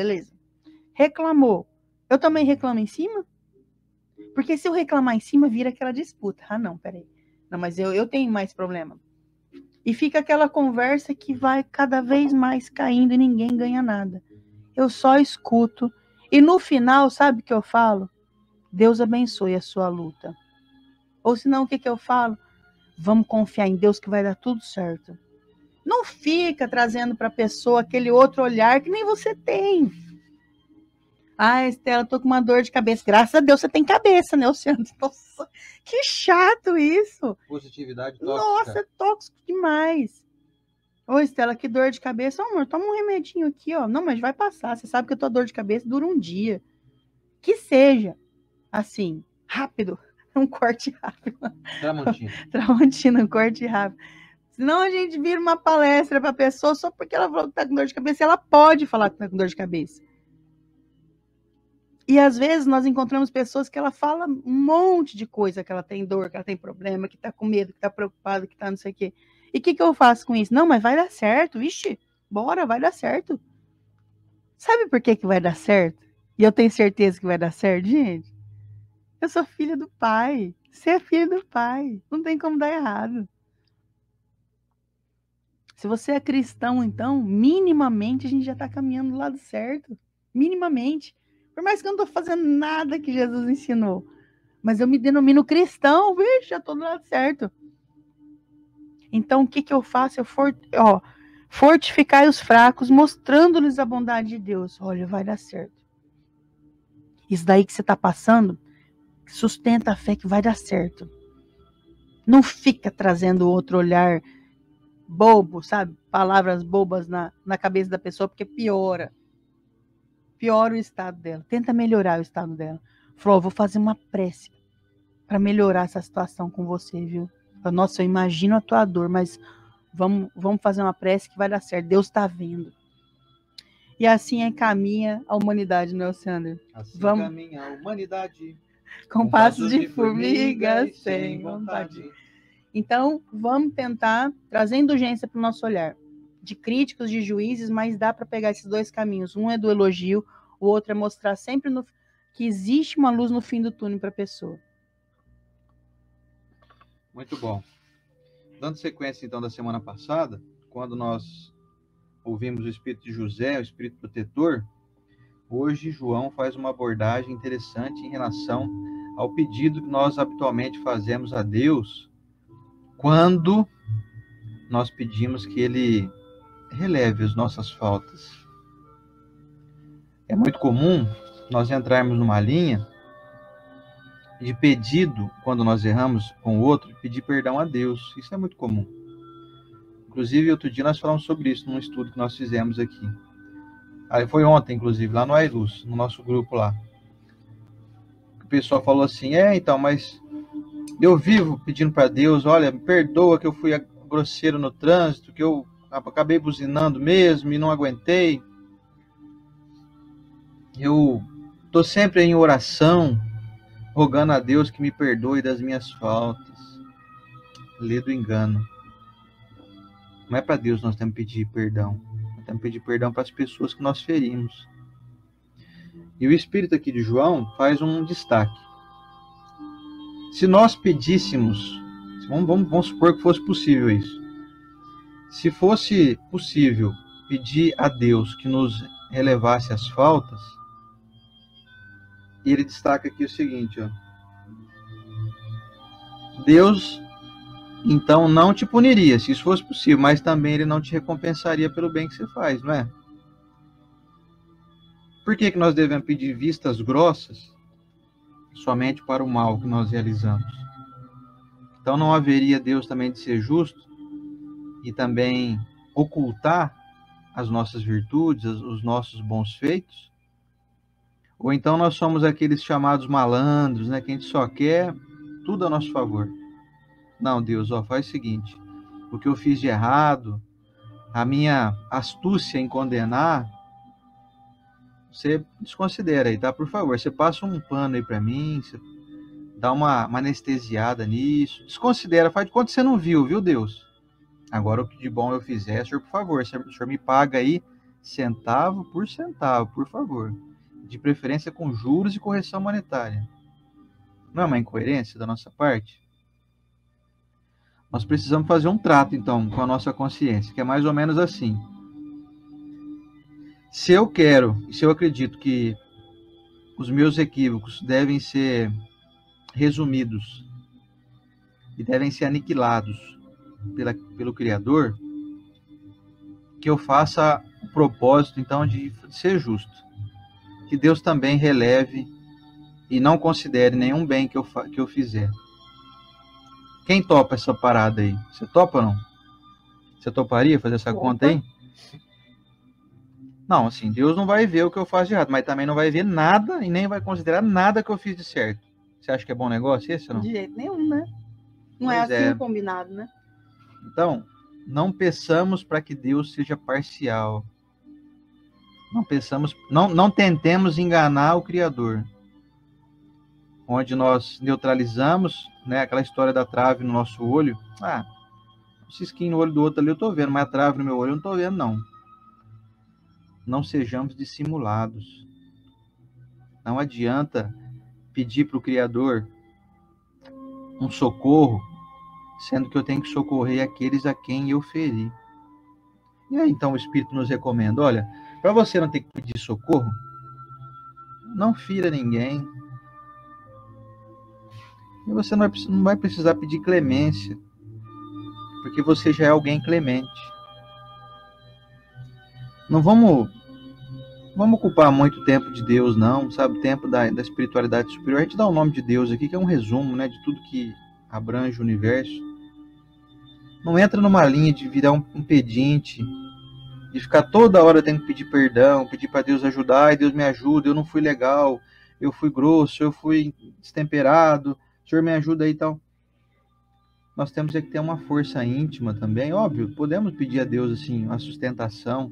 Reclamou. Eu também reclamo em cima? Porque se eu reclamar em cima, vira aquela disputa. Ah, não, peraí. Não, mas eu tenho mais problema. E fica aquela conversa que vai cada vez mais caindo e ninguém ganha nada. Eu só escuto. E no final, sabe o que eu falo? Deus abençoe a sua luta. Ou senão, o que eu falo? Vamos confiar em Deus que vai dar tudo certo. Não fica trazendo para a pessoa aquele outro olhar que nem você tem. Ah, Estela, tô com uma dor de cabeça. Graças a Deus você tem cabeça, né, Luciano? Nossa, que chato isso. Positividade tóxica. Nossa, é tóxico demais. Ô, Estela, que dor de cabeça. Amor, toma um remedinho aqui, ó. Não, mas vai passar. Você sabe que a tua dor de cabeça dura um dia. Que seja, assim, rápido. Um corte rápido. Tramontina, um corte rápido. Senão a gente vira uma palestra para a pessoa só porque ela falou que tá com dor de cabeça. Ela pode falar que tá com dor de cabeça. E às vezes nós encontramos pessoas que ela fala um monte de coisa, que ela tem dor, que ela tem problema, que tá com medo, que tá preocupada, que tá não sei o quê. E o que eu faço com isso? Não, mas vai dar certo. Vixe, bora, vai dar certo. Sabe por que vai dar certo? E eu tenho certeza que vai dar certo, gente? Eu sou filha do pai. Você é filho do pai. Não tem como dar errado. Se você é cristão, então, minimamente a gente já está caminhando do lado certo. Minimamente. Por mais que eu não estou fazendo nada que Jesus ensinou. Mas eu me denomino cristão, vixe, já estou do lado certo. Então, o que eu faço? Fortificar os fracos, mostrando-lhes a bondade de Deus. Olha, vai dar certo. Isso daí que você está passando, sustenta a fé que vai dar certo. Não fica trazendo outro olhar bobo, sabe? Palavras bobas na cabeça da pessoa, porque piora. Piora o estado dela. Tenta melhorar o estado dela. Falou, vou fazer uma prece para melhorar essa situação com você, viu? Nossa, eu imagino a tua dor, mas vamos fazer uma prece que vai dar certo. Deus está vendo. E assim caminha a humanidade, né, Sandro? Assim caminha a humanidade. Com passos de formiga sem vontade. Então, vamos tentar trazer indulgência para o nosso olhar. De críticos, de juízes, mas dá para pegar esses dois caminhos. Um é do elogio, o outro é mostrar sempre que existe uma luz no fim do túnel para a pessoa. Muito bom. Dando sequência, então, da semana passada, quando nós ouvimos o Espírito de José, o Espírito protetor, hoje João faz uma abordagem interessante em relação ao pedido que nós habitualmente fazemos a Deus quando nós pedimos que Ele releve as nossas faltas. É muito comum nós entrarmos numa linha de pedido, quando nós erramos com o outro, pedir perdão a Deus. Isso é muito comum. Inclusive, outro dia nós falamos sobre isso num estudo que nós fizemos aqui. Foi ontem, inclusive, lá no Ailuz, no nosso grupo lá. O pessoal falou assim, então, mas eu vivo pedindo para Deus, olha, me perdoa que eu fui grosseiro no trânsito, que eu acabei buzinando mesmo e não aguentei. Eu estou sempre em oração, rogando a Deus que me perdoe das minhas faltas. Lê do engano. Não é para Deus nós temos que pedir perdão. Nós temos que pedir perdão para as pessoas que nós ferimos. E o Espírito aqui de João faz um destaque. Se nós pedíssemos, vamos supor que fosse possível isso. Se fosse possível pedir a Deus que nos relevasse as faltas, ele destaca aqui o seguinte, ó. Deus, então, não te puniria, se isso fosse possível, mas também ele não te recompensaria pelo bem que você faz, não é? Por que nós devemos pedir vistas grossas somente para o mal que nós realizamos? Então não haveria Deus também de ser justo e também ocultar as nossas virtudes, os nossos bons feitos? Ou então nós somos aqueles chamados malandros, né, que a gente só quer tudo a nosso favor. Não, Deus, faz o seguinte, o que eu fiz de errado, a minha astúcia em condenar, você desconsidera aí, tá? Por favor, você passa um pano aí para mim, você dá uma anestesiada nisso, desconsidera, faz de conta que você não viu, Deus? Agora o que de bom eu fizer, senhor, por favor, o senhor me paga aí centavo, por favor. De preferência com juros e correção monetária. Não é uma incoerência da nossa parte? Nós precisamos fazer um trato, então, com a nossa consciência, que é mais ou menos assim. Se eu quero, e se eu acredito que os meus equívocos devem ser resumidos e devem ser aniquilados pelo Criador, que eu faça o propósito, então, de ser justo. Que Deus também releve e não considere nenhum bem que eu fizer. Quem topa essa parada aí? Você topa ou não? Você toparia fazer essa conta aí? Não, assim, Deus não vai ver o que eu faço de errado, mas também não vai ver nada e nem vai considerar nada que eu fiz de certo. Você acha que é bom negócio esse ou não? De jeito nenhum, né? Não é assim combinado, né? Então, não peçamos para que Deus seja parcial. Não tentemos enganar o Criador. Onde nós neutralizamos, né, aquela história da trave no nosso olho. Um cisquinho no olho do outro ali eu tô vendo, mas a trave no meu olho eu não tô vendo, não. Não sejamos dissimulados. Não adianta pedir para o Criador um socorro, sendo que eu tenho que socorrer aqueles a quem eu feri. E aí, então, o Espírito nos recomenda, olha, para você não ter que pedir socorro, não fira ninguém. E você não vai precisar pedir clemência, porque você já é alguém clemente. Não vamos ocupar muito tempo de Deus, não, sabe? Tempo da espiritualidade superior. A gente dá o nome de Deus aqui, que é um resumo, né, de tudo que abrange o universo. Não entra numa linha de virar um pedinte, de ficar toda hora tendo que pedir perdão, pedir para Deus ajudar, e Deus me ajuda, eu não fui legal, eu fui grosso, eu fui destemperado, o Senhor me ajuda aí e tal. Nós temos que ter uma força íntima também, óbvio, podemos pedir a Deus assim, a sustentação,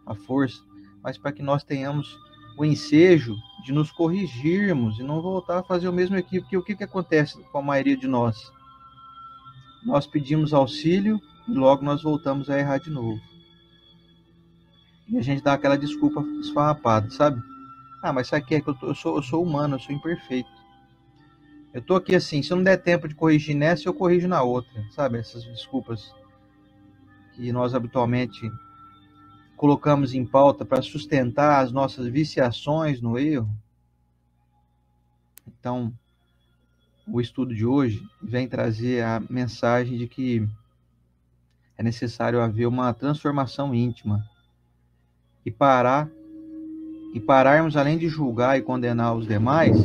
a força, mas para que nós tenhamos o ensejo de nos corrigirmos e não voltar a fazer o mesmo equívoco. Porque o que acontece com a maioria de nós? Nós pedimos auxílio e logo nós voltamos a errar de novo. E a gente dá aquela desculpa esfarrapada, sabe? Mas sabe o que é que eu sou humano, eu sou imperfeito. Eu tô aqui assim, se eu não der tempo de corrigir nessa, eu corrijo na outra, sabe? Essas desculpas que nós habitualmente colocamos em pauta para sustentar as nossas viciações no erro. Então, o estudo de hoje vem trazer a mensagem de que é necessário haver uma transformação íntima e pararmos, além de julgar e condenar os demais,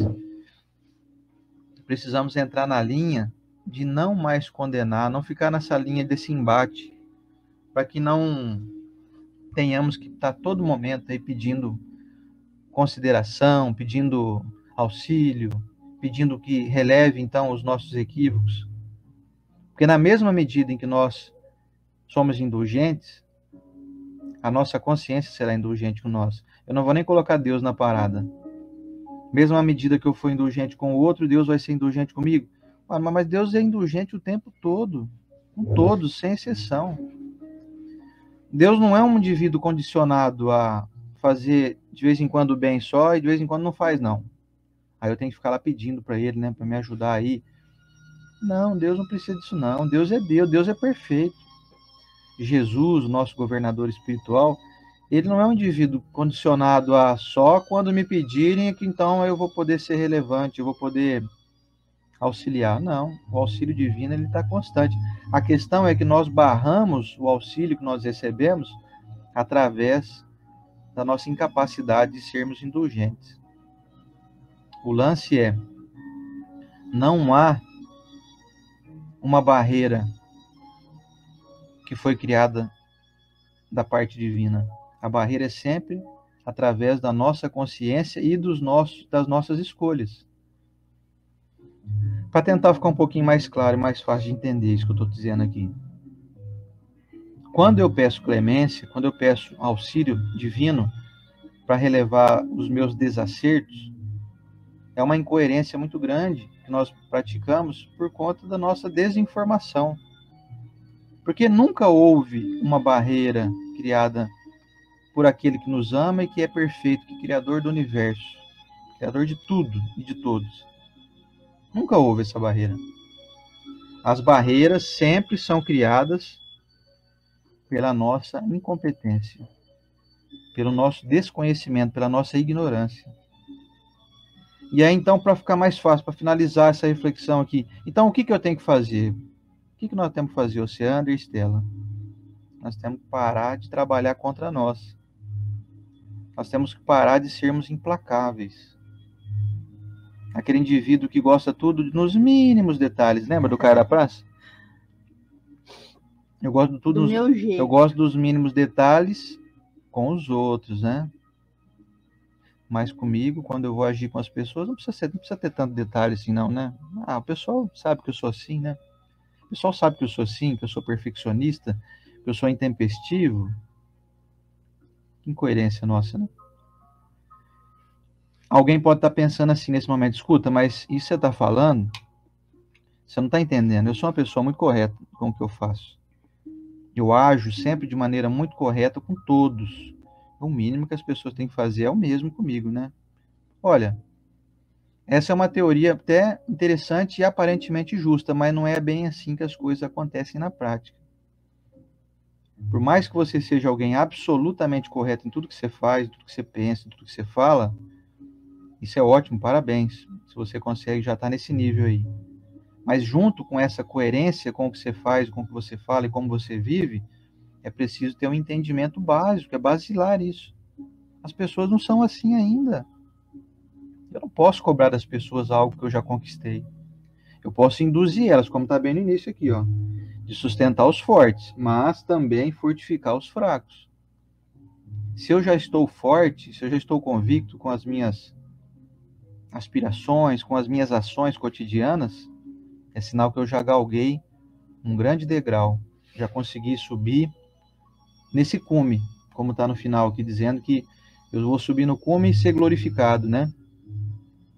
precisamos entrar na linha de não mais condenar, não ficar nessa linha desse embate, para que não tenhamos que estar todo momento aí pedindo consideração, pedindo auxílio, pedindo que releve então os nossos equívocos. Porque na mesma medida em que nós somos indulgentes, a nossa consciência será indulgente com nós. Eu não vou nem colocar Deus na parada. Mesmo à medida que eu for indulgente com o outro, Deus vai ser indulgente comigo. Mas Deus é indulgente o tempo todo, com todos, sem exceção. Deus não é um indivíduo condicionado a fazer de vez em quando bem só e de vez em quando não faz, não. Aí eu tenho que ficar lá pedindo para ele, né, para me ajudar aí. Não, Deus não precisa disso, não. Deus é Deus, Deus é perfeito. Jesus, o nosso governador espiritual, ele não é um indivíduo condicionado a só quando me pedirem que então eu vou poder ser relevante, eu vou poder auxiliar. Não, o auxílio divino ele está constante. A questão é que nós barramos o auxílio que nós recebemos através da nossa incapacidade de sermos indulgentes. O lance é, não há uma barreira que foi criada da parte divina. A barreira é sempre através da nossa consciência e das nossas escolhas. Para tentar ficar um pouquinho mais claro e mais fácil de entender isso que eu estou dizendo aqui. Quando eu peço clemência, quando eu peço auxílio divino para relevar os meus desacertos, é uma incoerência muito grande que nós praticamos por conta da nossa desinformação. Porque nunca houve uma barreira criada por aquele que nos ama e que é perfeito, que é criador do universo, criador de tudo e de todos. Nunca houve essa barreira. As barreiras sempre são criadas pela nossa incompetência, pelo nosso desconhecimento, pela nossa ignorância. E aí, então, para ficar mais fácil, para finalizar essa reflexão aqui, então, o que eu tenho que fazer? O que nós temos que fazer, Oceano e Estela? Nós temos que parar de trabalhar contra nós. Nós temos que parar de sermos implacáveis. Aquele indivíduo que gosta tudo nos mínimos detalhes. Lembra do cara da praça? Eu gosto de tudo. Eu gosto dos mínimos detalhes com os outros, né? Mas comigo, quando eu vou agir com as pessoas, não precisa ter tanto detalhe assim, não, né? O pessoal sabe que eu sou assim, né? O pessoal sabe que eu sou assim, que eu sou perfeccionista, que eu sou intempestivo. Que incoerência nossa, né? Alguém pode estar pensando assim nesse momento, escuta, mas isso que você está falando, você não está entendendo. Eu sou uma pessoa muito correta com o que eu faço. Eu ajo sempre de maneira muito correta com todos. O mínimo que as pessoas têm que fazer é o mesmo comigo, né? Olha, essa é uma teoria até interessante e aparentemente justa, mas não é bem assim que as coisas acontecem na prática. Por mais que você seja alguém absolutamente correto em tudo que você faz, em tudo que você pensa, em tudo que você fala, isso é ótimo, parabéns, se você consegue já estar nesse nível aí. Mas junto com essa coerência com o que você faz, com o que você fala e como você vive, é preciso ter um entendimento básico, é basilar isso. As pessoas não são assim ainda. Eu não posso cobrar das pessoas algo que eu já conquistei. Eu posso induzir elas, como está bem no início aqui, ó, de sustentar os fortes, mas também fortificar os fracos. Se eu já estou forte, se eu já estou convicto com as minhas aspirações, com as minhas ações cotidianas, é sinal que eu já galguei um grande degrau, já consegui subir nesse cume, como está no final aqui, dizendo que eu vou subir no cume e ser glorificado, né?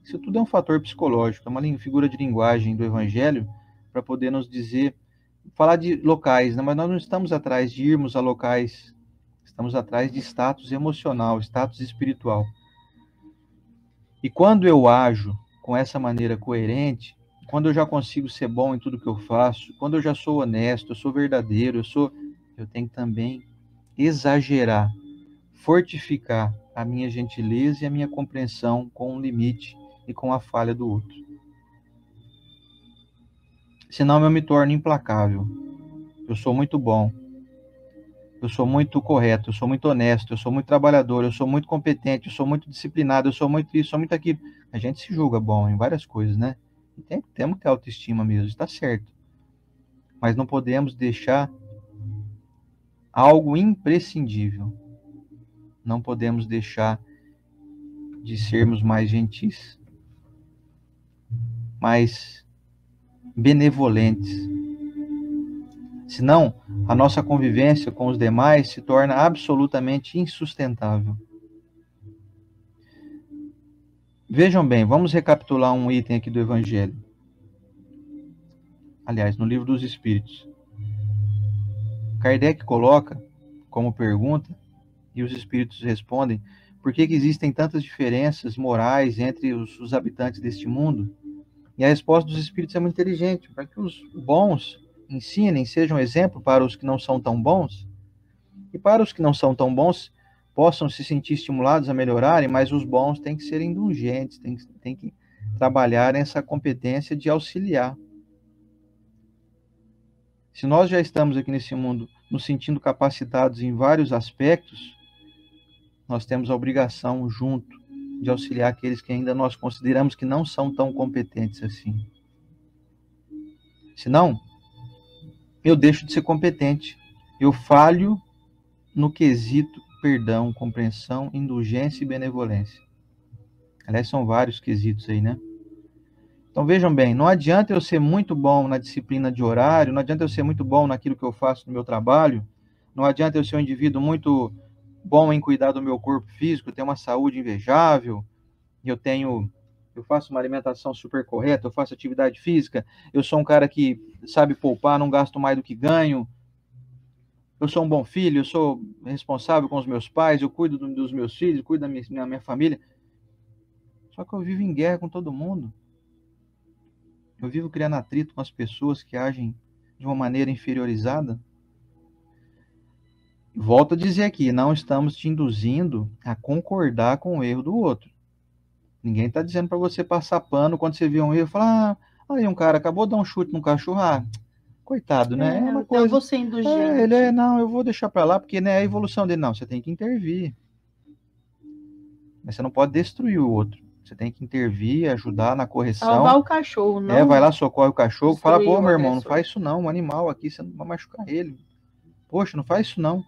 Isso tudo é um fator psicológico, é uma figura de linguagem do Evangelho para poder nos dizer, falar de locais, né? Mas nós não estamos atrás de irmos a locais, estamos atrás de status emocional, status espiritual. E quando eu ajo com essa maneira coerente, quando eu já consigo ser bom em tudo que eu faço, quando eu já sou honesto, eu sou verdadeiro, eu tenho que também exagerar, fortificar a minha gentileza e a minha compreensão com o limite e com a falha do outro. Senão eu me torno implacável. Eu sou muito bom. Eu sou muito correto, eu sou muito honesto, eu sou muito trabalhador, eu sou muito competente, eu sou muito disciplinado, eu sou muito isso, sou muito aquilo. A gente se julga bom em várias coisas, né? Temos que ter autoestima mesmo, está certo. Mas não podemos deixar algo imprescindível. Não podemos deixar de sermos mais gentis, mais benevolentes. Senão, a nossa convivência com os demais se torna absolutamente insustentável. Vejam bem, vamos recapitular um item aqui do Evangelho. Aliás, no Livro dos Espíritos. Kardec coloca como pergunta, e os Espíritos respondem, por que existem tantas diferenças morais entre os habitantes deste mundo? E a resposta dos Espíritos é muito inteligente, para que os bons ensinem, sejam exemplo para os que não são tão bons, e para os que não são tão bons, possam se sentir estimulados a melhorarem, mas os bons têm que ser indulgentes, têm que trabalhar essa competência de auxiliar. Se nós já estamos aqui nesse mundo nos sentindo capacitados em vários aspectos, nós temos a obrigação, junto, de auxiliar aqueles que ainda nós consideramos que não são tão competentes assim. Senão, eu deixo de ser competente. Eu falho no quesito perdão, compreensão, indulgência e benevolência. Aliás, são vários quesitos aí, né? Então vejam bem, não adianta eu ser muito bom na disciplina de horário, não adianta eu ser muito bom naquilo que eu faço no meu trabalho, não adianta eu ser um indivíduo muito bom em cuidar do meu corpo físico, ter uma saúde invejável, eu faço uma alimentação super correta, eu faço atividade física, eu sou um cara que sabe poupar, não gasto mais do que ganho, eu sou um bom filho, eu sou responsável com os meus pais, eu cuido dos meus filhos, cuido da minha família. Só que eu vivo em guerra com todo mundo. Eu vivo criando atrito com as pessoas que agem de uma maneira inferiorizada. Volto a dizer aqui, não estamos te induzindo a concordar com o erro do outro. Ninguém está dizendo para você passar pano quando você vê um erro e falar, aí um cara acabou de dar um chute no cachorro, coitado, né? É uma coisa. Eu vou ser indulgente. Não, eu vou deixar para lá, porque né, a evolução dele. Não, você tem que intervir. Mas você não pode destruir o outro. Você tem que intervir, ajudar na correção. Salvar o cachorro, não. Vai lá, socorre o cachorro, fala, pô, meu irmão, não agressor. faz isso não, um animal aqui, você não vai machucar ele. Poxa, não faz isso não.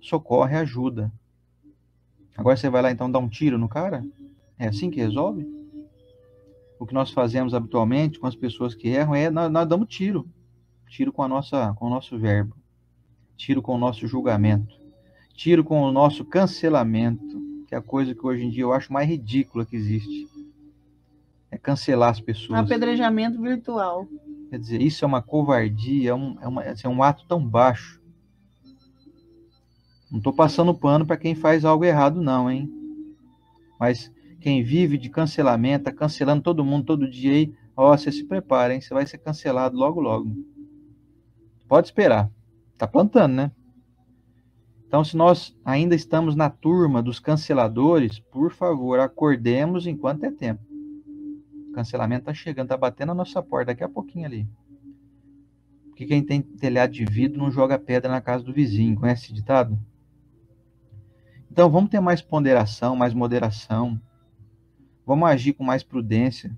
Socorre, ajuda. Agora você vai lá então dar um tiro no cara? É assim que resolve? O que nós fazemos habitualmente com as pessoas que erram é nós damos tiro. Tiro com o nosso verbo. Tiro com o nosso julgamento. Tiro com o nosso cancelamento, que é a coisa que hoje em dia eu acho mais ridícula que existe. É cancelar as pessoas. Apedrejamento virtual. Quer dizer, isso é uma covardia, é um ato tão baixo. Não estou passando pano para quem faz algo errado, não, hein? Mas quem vive de cancelamento, tá cancelando todo mundo todo dia aí, você se prepara, hein? Você vai ser cancelado logo, logo. Pode esperar. Tá plantando, né? Então, se nós ainda estamos na turma dos canceladores, por favor, acordemos enquanto é tempo. O cancelamento está chegando, está batendo a nossa porta daqui a pouquinho ali. Porque quem tem telhado de vidro não joga pedra na casa do vizinho. Conhece esse ditado? Então, vamos ter mais ponderação, mais moderação. Vamos agir com mais prudência.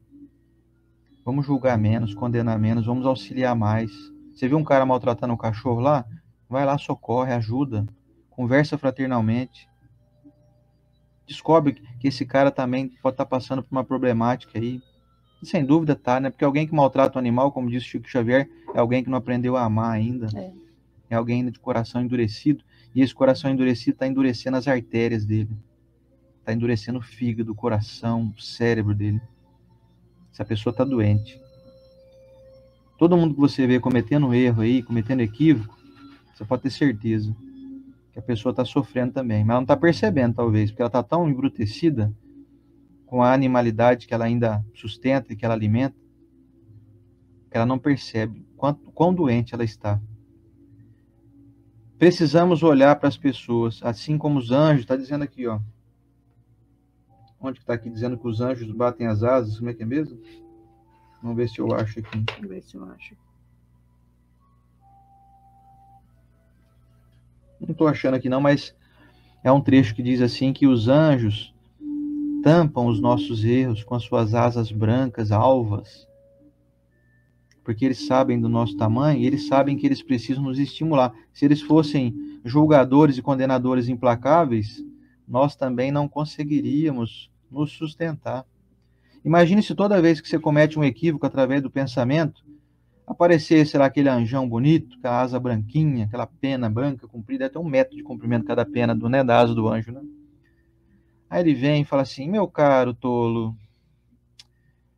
Vamos julgar menos, condenar menos, vamos auxiliar mais. Você viu um cara maltratando um cachorro lá? Vai lá, socorre, ajuda. Conversa fraternalmente. Descobre que esse cara também pode estar passando por uma problemática aí. E sem dúvida tá, né? Porque alguém que maltrata o animal, como disse Chico Xavier, é alguém que não aprendeu a amar ainda. É alguém ainda de coração endurecido. E esse coração endurecido está endurecendo as artérias dele. Está endurecendo o fígado, o coração, o cérebro dele. Essa pessoa está doente. Todo mundo que você vê cometendo erro aí, cometendo equívoco, você pode ter certeza que a pessoa está sofrendo também. Mas ela não está percebendo, talvez, porque ela está tão embrutecida com a animalidade que ela ainda sustenta e que ela alimenta, que ela não percebe quão doente ela está. Precisamos olhar para as pessoas, assim como os anjos, está dizendo aqui, ó. Onde que está aqui dizendo que os anjos batem as asas? Como é que é mesmo? Vamos ver se eu acho aqui. Vamos ver se eu acho. Não estou achando aqui não, mas é um trecho que diz assim que os anjos tampam os nossos erros com as suas asas brancas, alvas, porque eles sabem do nosso tamanho e eles sabem que eles precisam nos estimular. Se eles fossem julgadores e condenadores implacáveis, nós também não conseguiríamos nos sustentar. Imagine se toda vez que você comete um equívoco através do pensamento, aparecesse lá aquele anjão bonito, com a asa branquinha, aquela pena branca comprida, até 1 metro de comprimento cada pena da asa do anjo, né? Aí ele vem e fala assim: meu caro tolo,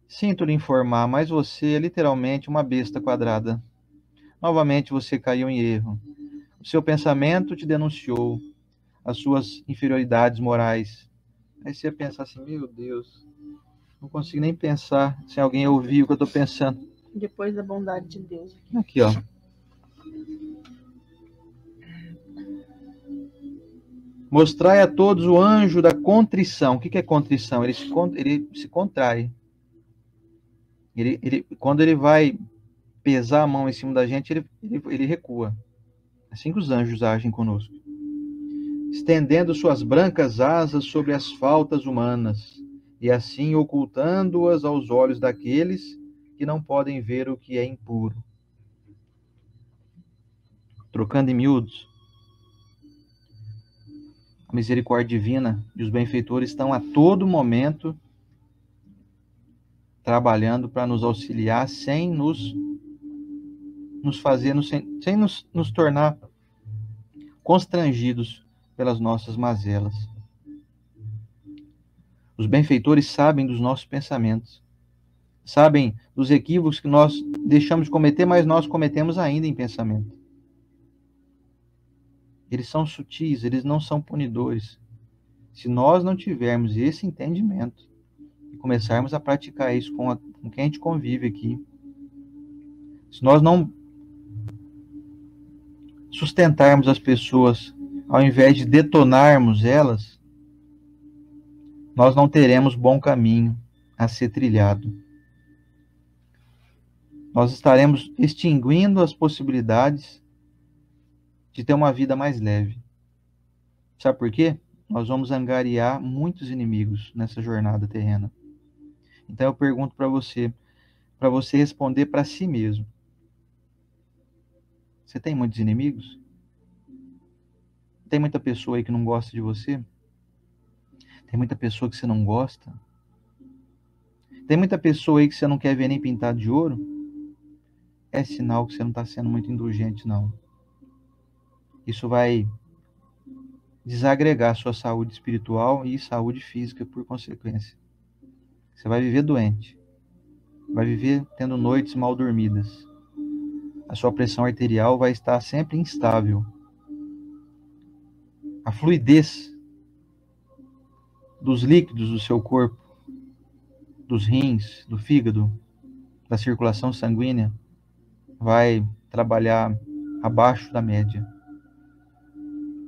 sinto lhe informar, mas você é literalmente uma besta quadrada. Novamente você caiu em erro. O seu pensamento te denunciou as suas inferioridades morais. Aí você ia pensar assim: meu Deus, não consigo nem pensar sem alguém ouvir o que eu estou pensando. Depois da bondade de Deus. Aqui, ó. Mostrai a todos o anjo da contrição. O que é contrição? Ele se contrai. Quando ele vai pesar a mão em cima da gente, ele recua. Assim que os anjos agem conosco. Estendendo suas brancas asas sobre as faltas humanas, e assim ocultando-as aos olhos daqueles que não podem ver o que é impuro. Trocando em miúdos, a misericórdia divina e os benfeitores estão a todo momento trabalhando para nos auxiliar sem nos fazer, sem nos tornar constrangidos pelas nossas mazelas. Os benfeitores sabem dos nossos pensamentos, sabem dos equívocos que nós deixamos de cometer, mas nós cometemos ainda em pensamento. Eles são sutis, eles não são punidores. Se nós não tivermos esse entendimento e começarmos a praticar isso com quem a gente convive aqui, se nós não sustentarmos as pessoas ao invés de detonarmos elas, nós não teremos bom caminho a ser trilhado. Nós estaremos extinguindo as possibilidades de ter uma vida mais leve. Sabe por quê? Nós vamos angariar muitos inimigos nessa jornada terrena. Então eu pergunto para você responder para si mesmo. Você tem muitos inimigos? Tem muita pessoa aí que não gosta de você? Tem muita pessoa que você não gosta? Tem muita pessoa aí que você não quer ver nem pintado de ouro? É sinal que você não está sendo muito indulgente, não. Isso vai desagregar a sua saúde espiritual e saúde física por consequência. Você vai viver doente. Vai viver tendo noites mal dormidas. A sua pressão arterial vai estar sempre instável. A fluidez dos líquidos do seu corpo, dos rins, do fígado, da circulação sanguínea, vai trabalhar abaixo da média.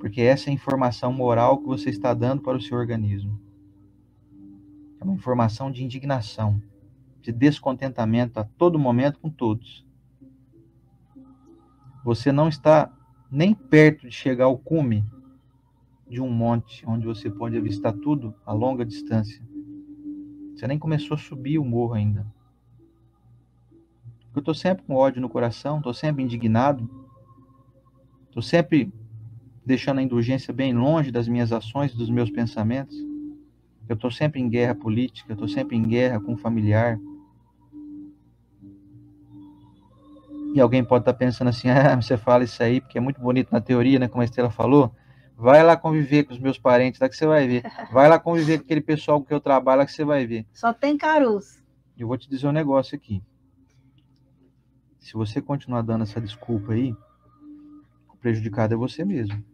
Porque essa é a informação moral que você está dando para o seu organismo. É uma informação de indignação, de descontentamento a todo momento com todos. Você não está nem perto de chegar ao cume de um monte onde você pode avistar tudo a longa distância. Você nem começou a subir o morro ainda. Eu estou sempre com ódio no coração, estou sempre indignado, estou sempre deixando a indulgência bem longe das minhas ações, dos meus pensamentos. Eu estou sempre em guerra política, eu estou sempre em guerra com um familiar. E alguém pode estar pensando assim: você fala isso aí porque é muito bonito na teoria, né, como a Estela falou. Vai lá conviver com os meus parentes, lá que você vai ver. Vai lá conviver com aquele pessoal com que eu trabalho, lá que você vai ver. Só tem caroço. Eu vou te dizer um negócio aqui. Se você continuar dando essa desculpa aí, o prejudicado é você mesmo.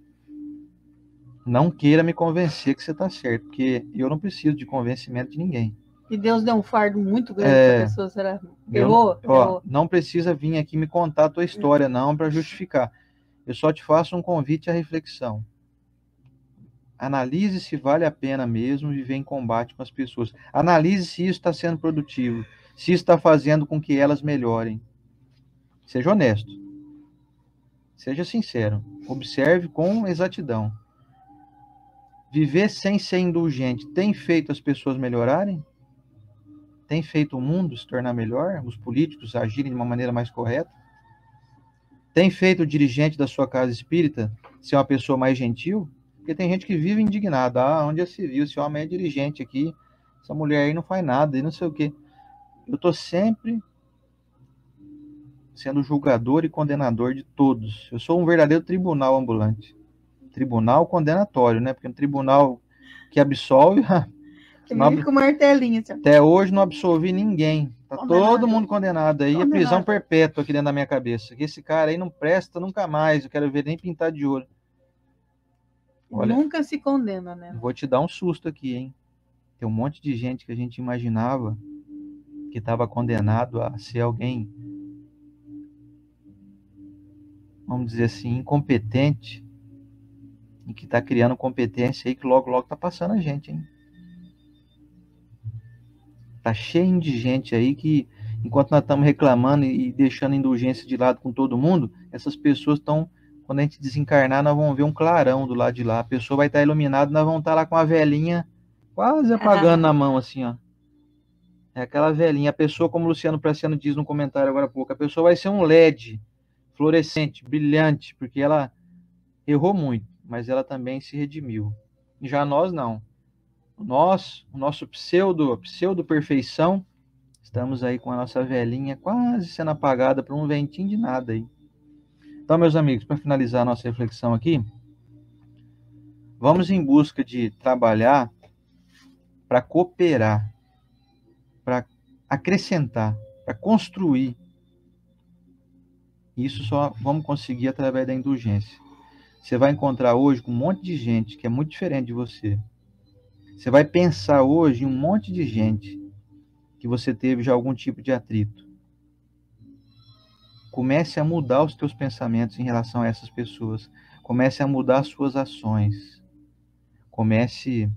Não queira me convencer que você está certo, porque eu não preciso de convencimento de ninguém. E Deus deu um fardo muito grande para a pessoa, será? Errou. Não precisa vir aqui me contar a tua história, não, para justificar. Eu só te faço um convite à reflexão. Analise se vale a pena mesmo viver em combate com as pessoas. Analise se isso está sendo produtivo, se isso está fazendo com que elas melhorem. Seja honesto. Seja sincero. Observe com exatidão. Viver sem ser indulgente tem feito as pessoas melhorarem? Tem feito o mundo se tornar melhor? Os políticos agirem de uma maneira mais correta? Tem feito o dirigente da sua casa espírita ser uma pessoa mais gentil? Porque tem gente que vive indignada. Ah, onde já se viu? Esse homem é dirigente aqui, essa mulher aí não faz nada, e não sei o quê. Eu estou sempre sendo julgador e condenador de todos. Eu sou um verdadeiro tribunal ambulante. Tribunal condenatório, né? Porque um tribunal que absolve... Que vive com martelinho. Assim. Até hoje não absolvi ninguém. Tá todo mundo condenado aí. A prisão perpétua aqui dentro da minha cabeça. Que esse cara aí não presta nunca mais. Eu quero ver nem pintar de ouro. Olha, nunca se condena, né? Vou te dar um susto aqui, hein? Tem um monte de gente que a gente imaginava que estava condenado a ser alguém, vamos dizer assim, incompetente, e que está criando competência aí que logo, logo tá passando a gente, hein? Tá cheio de gente aí que, enquanto nós estamos reclamando e deixando a indulgência de lado com todo mundo, essas pessoas estão, quando a gente desencarnar, nós vamos ver um clarão do lado de lá. A pessoa vai estar iluminada, nós vamos estar lá com a velhinha quase apagando na mão, assim, ó. É aquela velhinha. A pessoa, como o Luciano Praciano diz no comentário agora há pouco, a pessoa vai ser um LED fluorescente, brilhante, porque ela errou muito, mas ela também se redimiu. Já nós não. Nós, o nosso pseudo-perfeição, estamos aí com a nossa velhinha quase sendo apagada por um ventinho de nada aí. Então, meus amigos, para finalizar a nossa reflexão aqui, vamos em busca de trabalhar para cooperar, para acrescentar, para construir. Isso só vamos conseguir através da indulgência. Você vai encontrar hoje com um monte de gente que é muito diferente de você. Você vai pensar hoje em um monte de gente que você teve já algum tipo de atrito. Comece a mudar os teus pensamentos em relação a essas pessoas. Comece a mudar as suas ações. Comece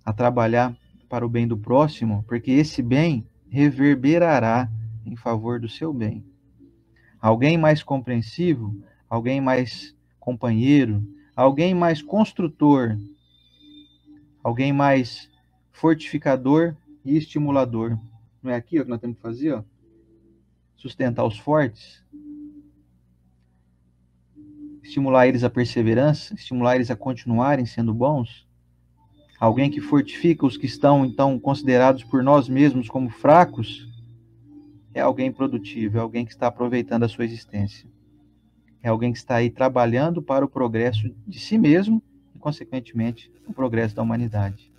a trabalhar para o bem do próximo, porque esse bem reverberará em favor do seu bem. Alguém mais compreensivo, alguém mais companheiro, alguém mais construtor, alguém mais fortificador e estimulador. Não é aqui ó, que nós temos que fazer? Ó? Sustentar os fortes, estimular eles à perseverança, estimular eles a continuarem sendo bons. Alguém que fortifica os que estão, então, considerados por nós mesmos como fracos, é alguém produtivo, é alguém que está aproveitando a sua existência. É alguém que está aí trabalhando para o progresso de si mesmo e, consequentemente, o progresso da humanidade.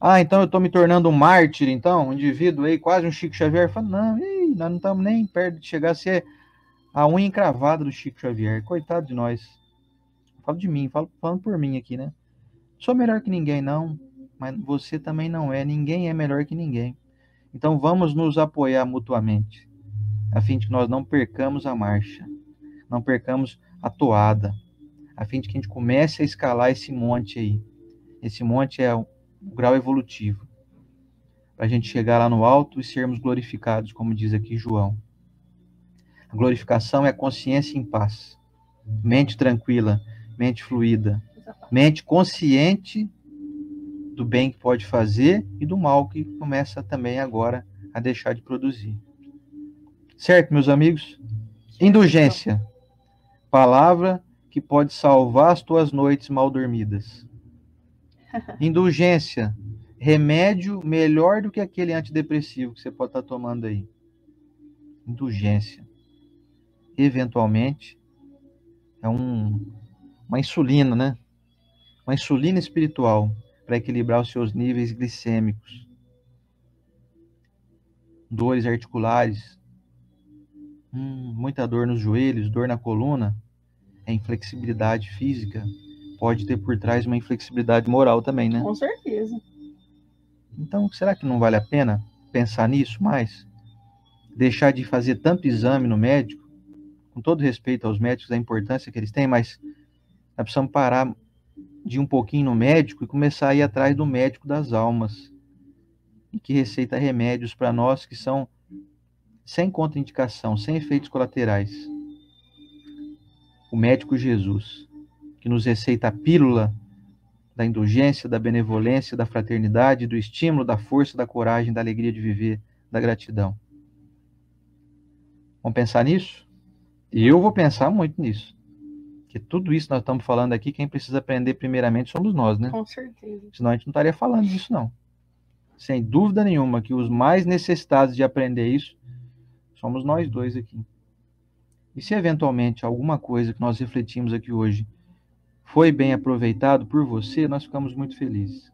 Ah, então eu estou me tornando um mártir, então, um indivíduo aí, quase um Chico Xavier. Fala, não, nós não estamos nem perto de chegar a ser a unha encravada do Chico Xavier. Coitado de nós. Falo de mim, falando por mim aqui, né? Sou melhor que ninguém, não, mas você também não é. Ninguém é melhor que ninguém. Então vamos nos apoiar mutuamente, a fim de que nós não percamos a marcha, não percamos a toada, a fim de que a gente comece a escalar esse monte aí. Esse monte é o grau evolutivo, para a gente chegar lá no alto e sermos glorificados, como diz aqui João. A glorificação é a consciência em paz, mente tranquila, mente fluida, mente consciente do bem que pode fazer e do mal que começa também agora a deixar de produzir. Certo, meus amigos? Indulgência, palavra que pode salvar as tuas noites mal dormidas. Indulgência, remédio melhor do que aquele antidepressivo que você pode estar tomando aí. Indulgência, eventualmente, é uma insulina, né? Uma insulina espiritual para equilibrar os seus níveis glicêmicos. Dores articulares, muita dor nos joelhos, dor na coluna, a inflexibilidade física pode ter por trás uma inflexibilidade moral também, né? Com certeza. Então, será que não vale a pena pensar nisso mais? Deixar de fazer tanto exame no médico, com todo respeito aos médicos, a importância que eles têm, mas nós precisamos parar de ir um pouquinho no médico e começar a ir atrás do médico das almas, e que receita remédios para nós que são sem contraindicação, sem efeitos colaterais. O médico Jesus, que nos receita a pílula da indulgência, da benevolência, da fraternidade, do estímulo, da força, da coragem, da alegria de viver, da gratidão. Vamos pensar nisso? E eu vou pensar muito nisso. Porque tudo isso que nós estamos falando aqui, quem precisa aprender primeiramente somos nós, né? Com certeza. Senão a gente não estaria falando disso, não. Sem dúvida nenhuma que os mais necessitados de aprender isso somos nós dois aqui. E se eventualmente alguma coisa que nós refletimos aqui hoje foi bem aproveitado por você, nós ficamos muito felizes.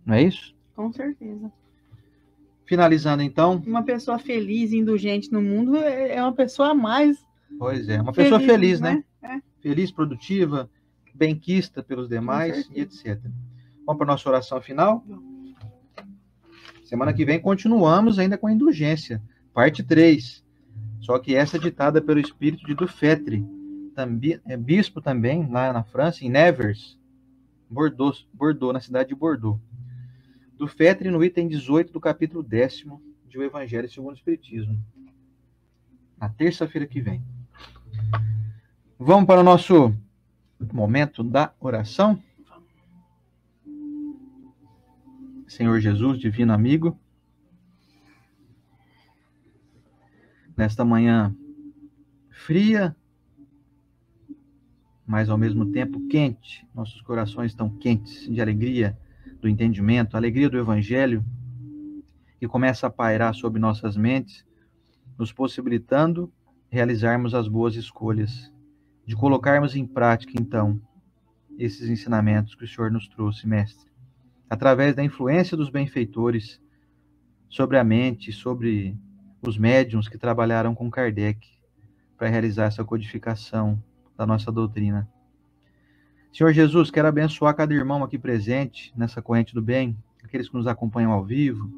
Não é isso? Com certeza. Finalizando então. Uma pessoa feliz e indulgente no mundo é uma pessoa a mais. Pois é, uma pessoa feliz, né? É. Feliz, produtiva, benquista pelos demais e etc. Vamos para a nossa oração final? Semana que vem continuamos ainda com a indulgência, parte 3. Só que essa é ditada pelo espírito de Dufetre, bispo também, lá na França, em Nevers, Bordeaux, na cidade de Bordeaux. Dufetre no item 18 do capítulo 10º de O Evangelho segundo o Espiritismo. Na terça-feira que vem. Vamos para o nosso momento da oração. Senhor Jesus, divino amigo, nesta manhã fria, mas ao mesmo tempo quente, nossos corações estão quentes de alegria do entendimento, a alegria do Evangelho, que começa a pairar sobre nossas mentes, nos possibilitando realizarmos as boas escolhas, de colocarmos em prática, então, esses ensinamentos que o Senhor nos trouxe, Mestre, através da influência dos benfeitores sobre a mente, sobre os médiuns que trabalharam com Kardec para realizar essa codificação da nossa doutrina. Senhor Jesus, quero abençoar cada irmão aqui presente nessa corrente do bem, aqueles que nos acompanham ao vivo,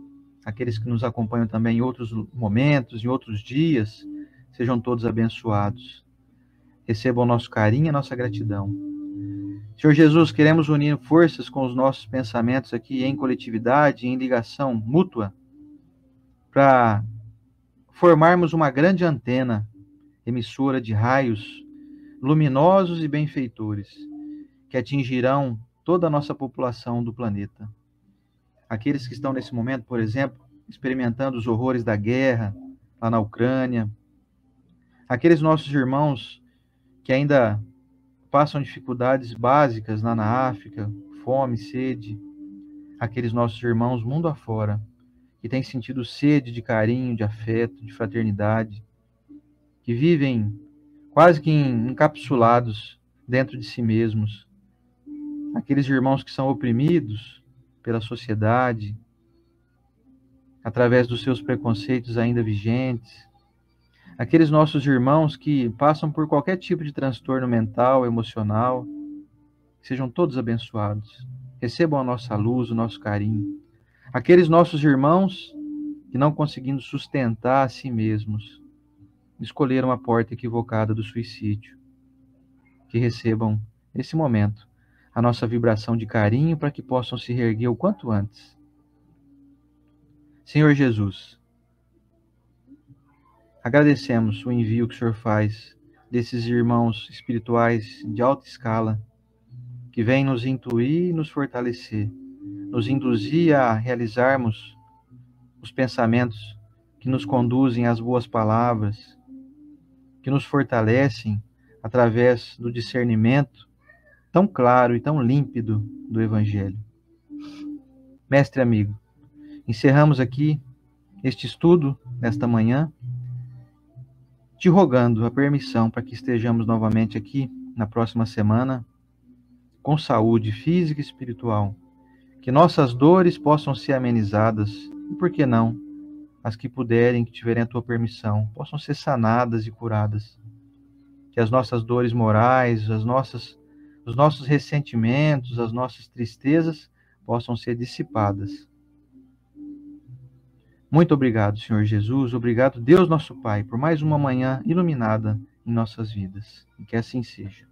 aqueles que nos acompanham também em outros momentos, em outros dias, sejam todos abençoados. Recebam o nosso carinho e a nossa gratidão. Senhor Jesus, queremos unir forças com os nossos pensamentos aqui em coletividade, em ligação mútua, para formarmos uma grande antena emissora de raios luminosos e benfeitores, que atingirão toda a nossa população do planeta. Aqueles que estão nesse momento, por exemplo, experimentando os horrores da guerra lá na Ucrânia, aqueles nossos irmãos que ainda passam dificuldades básicas lá na África, fome, sede, aqueles nossos irmãos mundo afora, que têm sentido sede de carinho, de afeto, de fraternidade, que vivem quase que encapsulados dentro de si mesmos, aqueles irmãos que são oprimidos pela sociedade, através dos seus preconceitos ainda vigentes, aqueles nossos irmãos que passam por qualquer tipo de transtorno mental, emocional, sejam todos abençoados, recebam a nossa luz, o nosso carinho. Aqueles nossos irmãos que, não conseguindo sustentar a si mesmos, escolheram a porta equivocada do suicídio, que recebam, nesse momento, a nossa vibração de carinho para que possam se reerguer o quanto antes. Senhor Jesus, agradecemos o envio que o Senhor faz desses irmãos espirituais de alta escala, que vêm nos intuir e nos fortalecer, nos induzir a realizarmos os pensamentos que nos conduzem às boas palavras, que nos fortalecem através do discernimento tão claro e tão límpido do Evangelho. Mestre amigo, encerramos aqui este estudo nesta manhã, te rogando a permissão para que estejamos novamente aqui na próxima semana, com saúde física e espiritual, que nossas dores possam ser amenizadas, e por que não, as que puderem, que tiverem a tua permissão, possam ser sanadas e curadas, que as nossas dores morais, os nossos ressentimentos, as nossas tristezas possam ser dissipadas. Muito obrigado, Senhor Jesus, obrigado, Deus nosso Pai, por mais uma manhã iluminada em nossas vidas, e que assim seja.